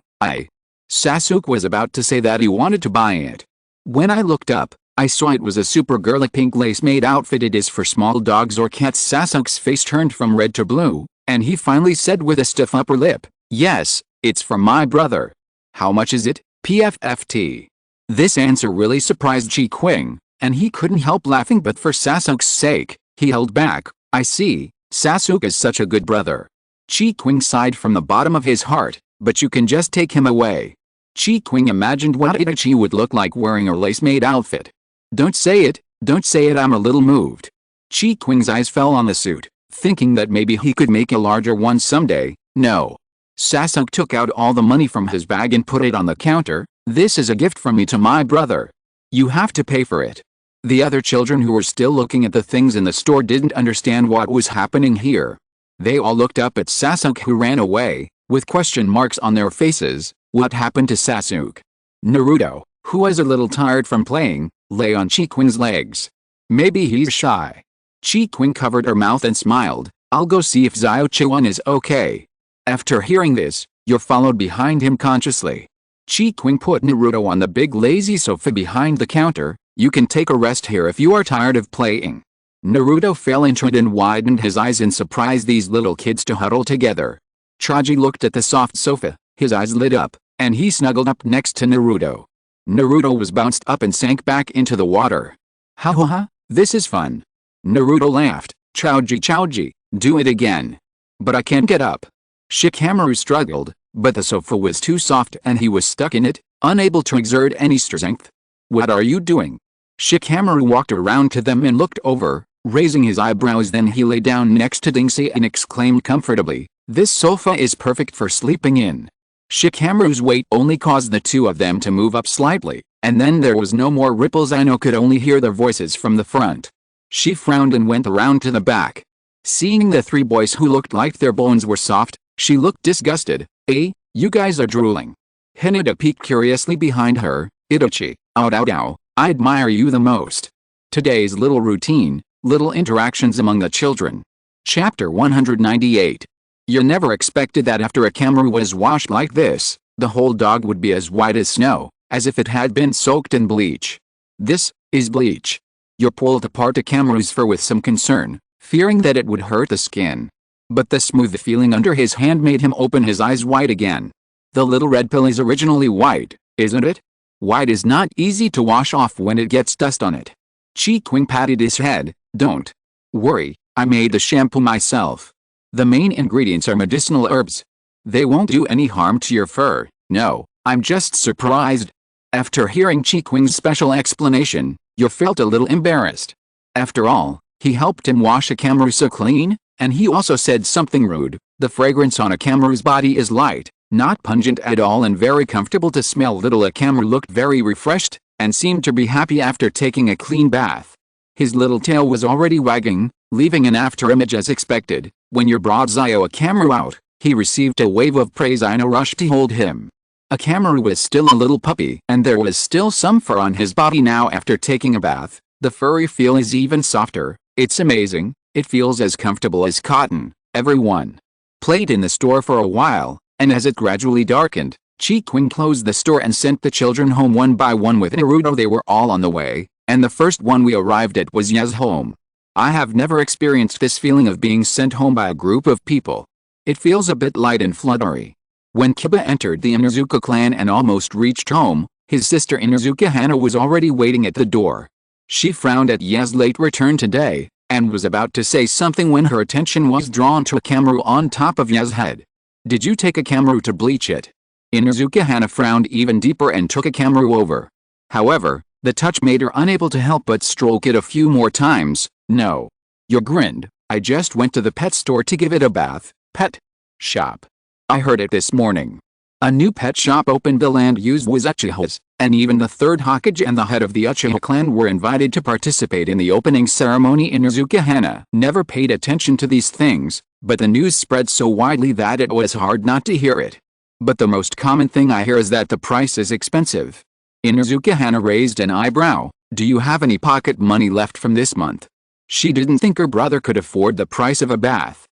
Sasuke was about to say that he wanted to buy it. When I looked up, I saw it was a super girly pink lace-made outfit. It is for small dogs or cats. Sasuke's face turned from red to blue, and he finally said with a stiff upper lip, yes, it's for my brother. How much is it, PFFT? This answer really surprised Qing, and he couldn't help laughing, but for Sasuke's sake, he held back. I see, Sasuke is such a good brother. Qing sighed from the bottom of his heart, but you can just take him away. Qing imagined what Itachi would look like wearing a lace-made outfit. Don't say it, I'm a little moved. Qing's eyes fell on the suit, thinking that maybe he could make a larger one someday. No. Sasuke took out all the money from his bag and put it on the counter. This is a gift from me to my brother. You have to pay for it. The other children who were still looking at the things in the store didn't understand what was happening here. They all looked up at Sasuke, who ran away, with question marks on their faces. What happened to Sasuke? Naruto, who was a little tired from playing, lay on Qing's legs. Maybe he's shy. Qing covered her mouth and smiled. I'll go see if Zio-chan is okay. After hearing this, Yu followed behind him consciously. Qing put Naruto on the big lazy sofa behind the counter. You can take a rest here if you are tired of playing. Naruto fell into it and widened his eyes in surprise. These little kids to huddle together. Prodigy looked at the soft sofa, his eyes lit up, and he snuggled up next to Naruto. Naruto was bounced up and sank back into the water. Ha ha ha, this is fun. Naruto laughed. Chouji, do it again. But I can't get up. Shikamaru struggled, but the sofa was too soft and he was stuck in it, unable to exert any strength. What are you doing? Shikamaru walked around to them and looked over, raising his eyebrows. Then he lay down next to Dingsei and exclaimed comfortably, this sofa is perfect for sleeping in. Shikamaru's weight only caused the two of them to move up slightly, And then there was no more ripples. Aino could only hear their voices from the front. She frowned and went around to the back. Seeing the three boys who looked like their bones were soft, she looked disgusted. You guys are drooling. Hinata peeked curiously behind her. Itachi, ow, I admire you the most. Today's little routine, little interactions among the children. Chapter 198. You never expected that after a Kamaru was washed like this, the whole dog would be as white as snow, as if it had been soaked in bleach. This is bleach. You pulled apart a Kamaru's fur with some concern, fearing that it would hurt the skin. But the smooth feeling under his hand made him open his eyes wide again. The little red pill is originally white, isn't it? White is not easy to wash off when it gets dust on it. Qing patted his head. Don't worry, I made the shampoo myself. The main ingredients are medicinal herbs. They won't do any harm to your fur. No, I'm just surprised. After hearing Qing's special explanation, you felt a little embarrassed. After all, he helped him wash a Kamaru so clean, and he also said something rude. The fragrance on a Kamaru's body is light, not pungent at all, and very comfortable to smell. Little Kamaru looked very refreshed, and seemed to be happy after taking a clean bath. His little tail was already wagging, leaving an afterimage as expected. When you brought Zio a Kamaru out, he received a wave of praise. Aino rushed to hold him. A Kamaru was still a little puppy, and there was still some fur on his body now after taking a bath. The furry feel is even softer. It's amazing. It feels as comfortable as cotton. Everyone played in the store for a while, and as it gradually darkened, Qing closed the store and sent the children home one by one with Naruto. They were all on the way, and the first one we arrived at was Ya's home. I have never experienced this feeling of being sent home by a group of people. It feels a bit light and fluttery. When Kiba entered the Inuzuka clan and almost reached home, his sister Inuzuka Hana was already waiting at the door. She frowned at Ya's late return today, and was about to say something when her attention was drawn to a Kamaru on top of Ya's head. Did you take a Kamaru to bleach it? Inuzuka Hana frowned even deeper and took a Kamaru over. However, the touch made her unable to help but stroke it a few more times. No. You grinned. I just went to the pet store to give it a bath. Pet shop. I heard it this morning. A new pet shop opened. The land used was Uchiha's, and even the third Hokage and the head of the Uchiha clan were invited to participate in the opening ceremony. Inuzuka Hana never paid attention to these things, but the news spread so widely that it was hard not to hear it. But the most common thing I hear is that the price is expensive. Inuzuka Hana raised an eyebrow. Do you have any pocket money left from this month? She didn't think her brother could afford the price of a bath.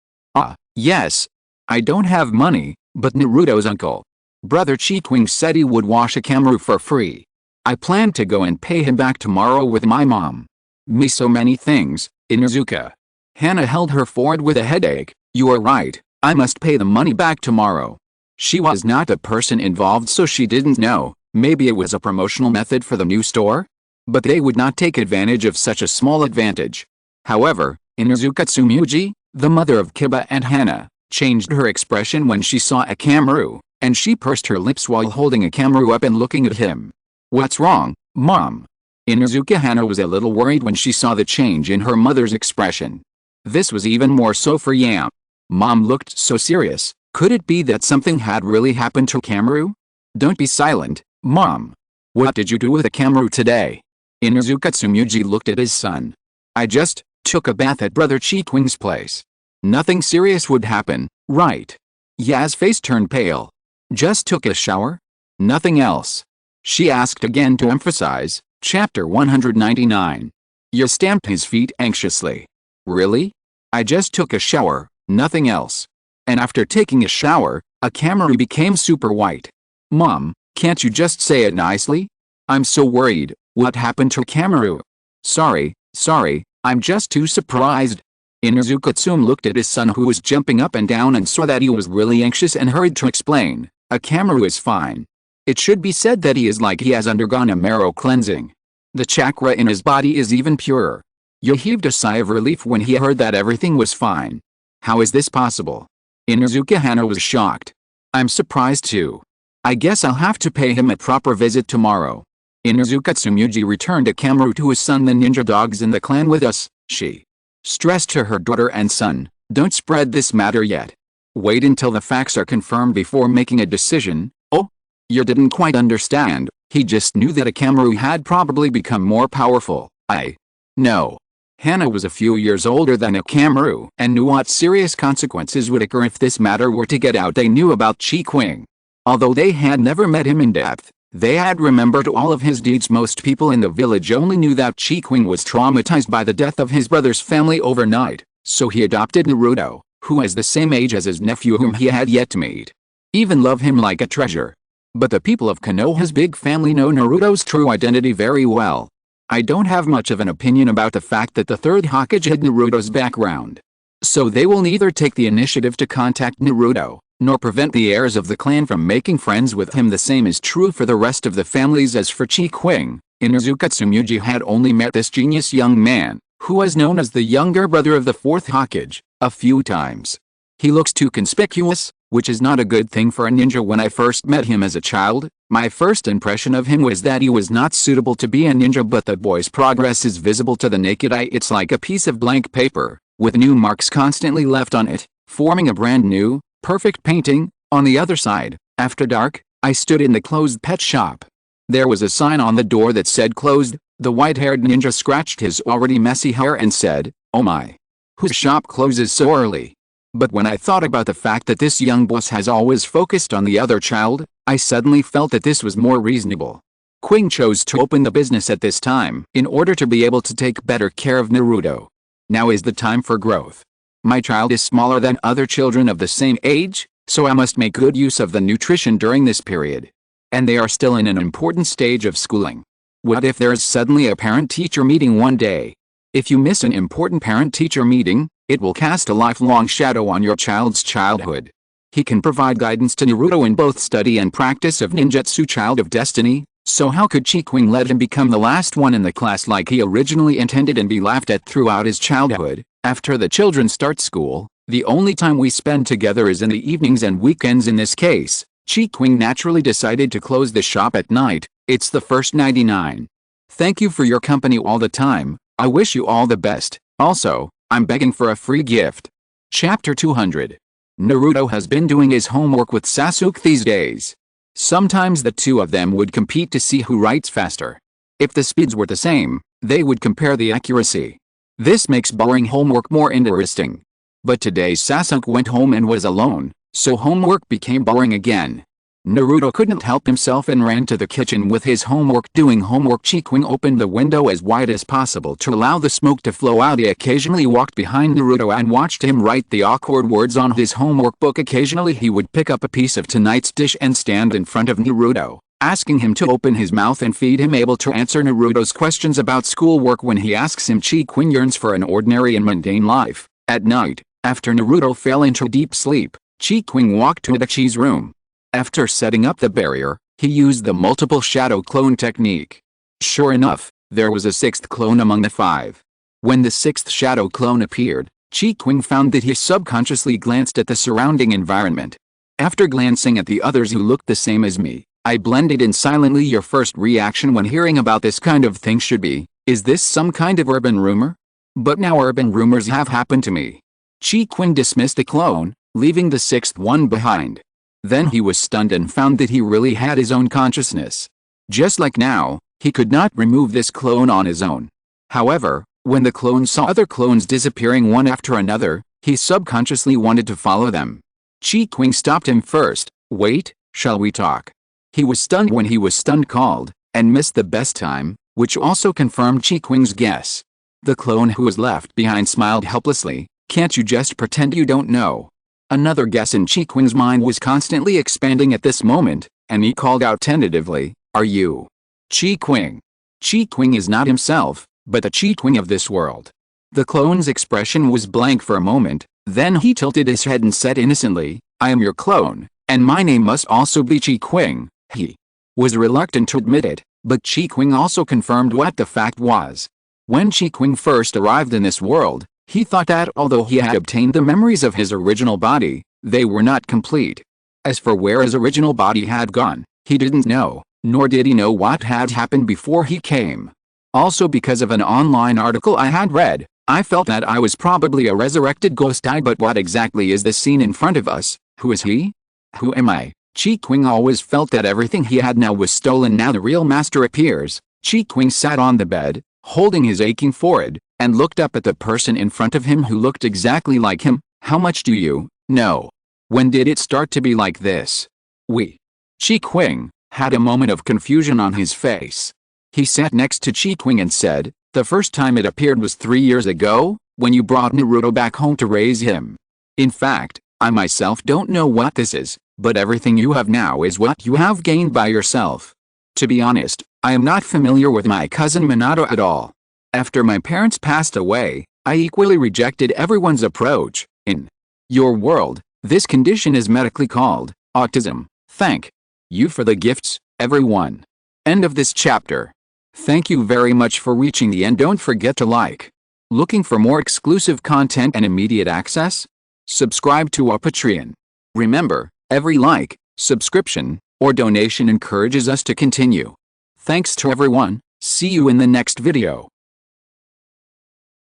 Yes. I don't have money, but Naruto's uncle, Brother Qing, said he would wash a Kamaru for free. I plan to go and pay him back tomorrow with my mom. Me so many things. Inuzuka Hana held her forehead with a headache. You are right, I must pay the money back tomorrow. She was not the person involved, so she didn't know. Maybe it was a promotional method for the new store? But they would not take advantage of such a small advantage. However, Inuzuka Tsumugi, the mother of Kiba and Hana, changed her expression when she saw a Kamaru, and she pursed her lips while holding a Kamaru up and looking at him. What's wrong, Mom? Inuzuka Hana was a little worried when she saw the change in her mother's expression. This was even more so for Yam. Mom looked so serious. Could it be that something had really happened to Kamaru? Don't be silent, Mom. What did you do with a Kamaru today? Inuzuka Tsumugi looked at his son. I just took a bath at Brother Qing's place. Nothing serious would happen, right? Ya's face turned pale. Just took a shower? Nothing else? She asked again to emphasize. Chapter 199. Ya stamped his feet anxiously. Really? I just took a shower, nothing else. And after taking a shower, a Kamaru became super white. Mom, can't you just say it nicely? I'm so worried. What happened to Kamaru? Sorry, I'm just too surprised. Inuzuka Tsume looked at his son, who was jumping up and down, and saw that he was really anxious and hurried to explain. A Kamaru is fine. It should be said that he has undergone a marrow cleansing. The chakra in his body is even purer. You heaved a sigh of relief when he heard that everything was fine. How is this possible? Inuzuka Hana was shocked. I'm surprised too. I guess I'll have to pay him a proper visit tomorrow. Inuzuka Tsumugi returned a Kamaru to his son. The ninja dog's in the clan with us, she stressed to her daughter and son. Don't spread this matter yet. Wait until the facts are confirmed before making a decision. Oh? You didn't quite understand. He just knew that Akamaru had probably become more powerful. No. Hana was a few years older than Akamaru and knew what serious consequences would occur if this matter were to get out. They knew about Qing. Although they had never met him in depth, they had remembered all of his deeds. Most people in the village only knew that Qing was traumatized by the death of his brother's family overnight, so he adopted Naruto, who is the same age as his nephew whom he had yet to meet. Even love him like a treasure. But the people of Konoha's big family know Naruto's true identity very well. I don't have much of an opinion about the fact that the third Hokage hid Naruto's background. So they will neither take the initiative to contact Naruto, nor prevent the heirs of the clan from making friends with him. The same is true for the rest of the families. As for Qing, Inuzuka Tsurugi had only met this genius young man, who was known as the younger brother of the fourth Hokage, a few times. He looks too conspicuous, which is not a good thing for a ninja. When I first met him as a child, my first impression of him was that he was not suitable to be a ninja, but the boy's progress is visible to the naked eye. It's like a piece of blank paper, with new marks constantly left on it, forming a brand new, perfect painting. On the other side, after dark, I stood in the closed pet shop. There was a sign on the door that said closed. The white-haired ninja scratched his already messy hair and said, "Oh my. Whose shop closes so early?" But when I thought about the fact that this young boss has always focused on the other child, I suddenly felt that this was more reasonable. Qing chose to open the business at this time in order to be able to take better care of Naruto. Now is the time for growth. My child is smaller than other children of the same age, so I must make good use of the nutrition during this period. And they are still in an important stage of schooling. What if there is suddenly a parent-teacher meeting one day? If you miss an important parent-teacher meeting, it will cast a lifelong shadow on your child's childhood. He can provide guidance to Naruto in both study and practice of ninjutsu. Child of destiny, so how could Qing let him become the last one in the class like he originally intended and be laughed at throughout his childhood? After the children start school, the only time we spend together is in the evenings and weekends. In this case, Qing naturally decided to close the shop at night. It's the first 99. Thank you for your company all the time. I wish you all the best. Also, I'm begging for a free gift. Chapter 200. Naruto has been doing his homework with Sasuke these days. Sometimes the two of them would compete to see who writes faster. If the speeds were the same, they would compare the accuracy. This makes boring homework more interesting. But today Sasuke went home and was alone, so homework became boring again. Naruto couldn't help himself and ran to the kitchen with his homework. Doing homework, Qing opened the window as wide as possible to allow the smoke to flow out. He occasionally walked behind Naruto and watched him write the awkward words on his homework book. Occasionally he would pick up a piece of tonight's dish and stand in front of Naruto, asking him to open his mouth and feed him, able to answer Naruto's questions about schoolwork when he asks him. Qing yearns for an ordinary and mundane life. At night, after Naruto fell into deep sleep, Qing walked to Itachi's room. After setting up the barrier, he used the multiple shadow clone technique. Sure enough, there was a sixth clone among the five. When the sixth shadow clone appeared, Qing found that he subconsciously glanced at the surrounding environment. After glancing at the others who looked the same as me, I blended in silently. Your first reaction when hearing about this kind of thing should be, is this some kind of urban rumor? But now urban rumors have happened to me. Qing dismissed the clone, leaving the sixth one behind. Then he was stunned and found that he really had his own consciousness. Just like now, he could not remove this clone on his own. However, when the clone saw other clones disappearing one after another, he subconsciously wanted to follow them. Qing stopped him first. Wait, shall we talk? He was stunned when he was stunned called, and missed the best time, which also confirmed Qing's guess. The clone who was left behind smiled helplessly. Can't you just pretend you don't know? Another guess in Qing's mind was constantly expanding at this moment, and he called out tentatively, "Are you Qing?" Qing is not himself, but the Qing of this world. The clone's expression was blank for a moment, then he tilted his head and said innocently, "I am your clone, and my name must also be Qing." He was reluctant to admit it, but Qing also confirmed what the fact was. When Qing first arrived in this world, he thought that although he had obtained the memories of his original body, they were not complete. As for where his original body had gone, he didn't know, nor did he know what had happened before he came. Also, because of an online article I had read, I felt that I was probably a resurrected ghost. But what exactly is the scene in front of us? Who is he? Who am I? Qing always felt that everything he had now was stolen. Now the real master appears. Qing sat on the bed, holding his aching forehead, and looked up at the person in front of him who looked exactly like him. How much do you know? When did it start to be like this? Qing had a moment of confusion on his face. He sat next to Qing and said, the first time it appeared was 3 years ago, when you brought Naruto back home to raise him. In fact, I myself don't know what this is, but everything you have now is what you have gained by yourself. To be honest, I am not familiar with my cousin Minato at all. After my parents passed away, I equally rejected everyone's approach. In your world, this condition is medically called autism. Thank you for the gifts, everyone. End of this chapter. Thank you very much for reaching the end. Don't forget to like. Looking for more exclusive content and immediate access? Subscribe to our Patreon. Remember, every like, subscription, or donation encourages us to continue. Thanks to everyone. See you in the next video.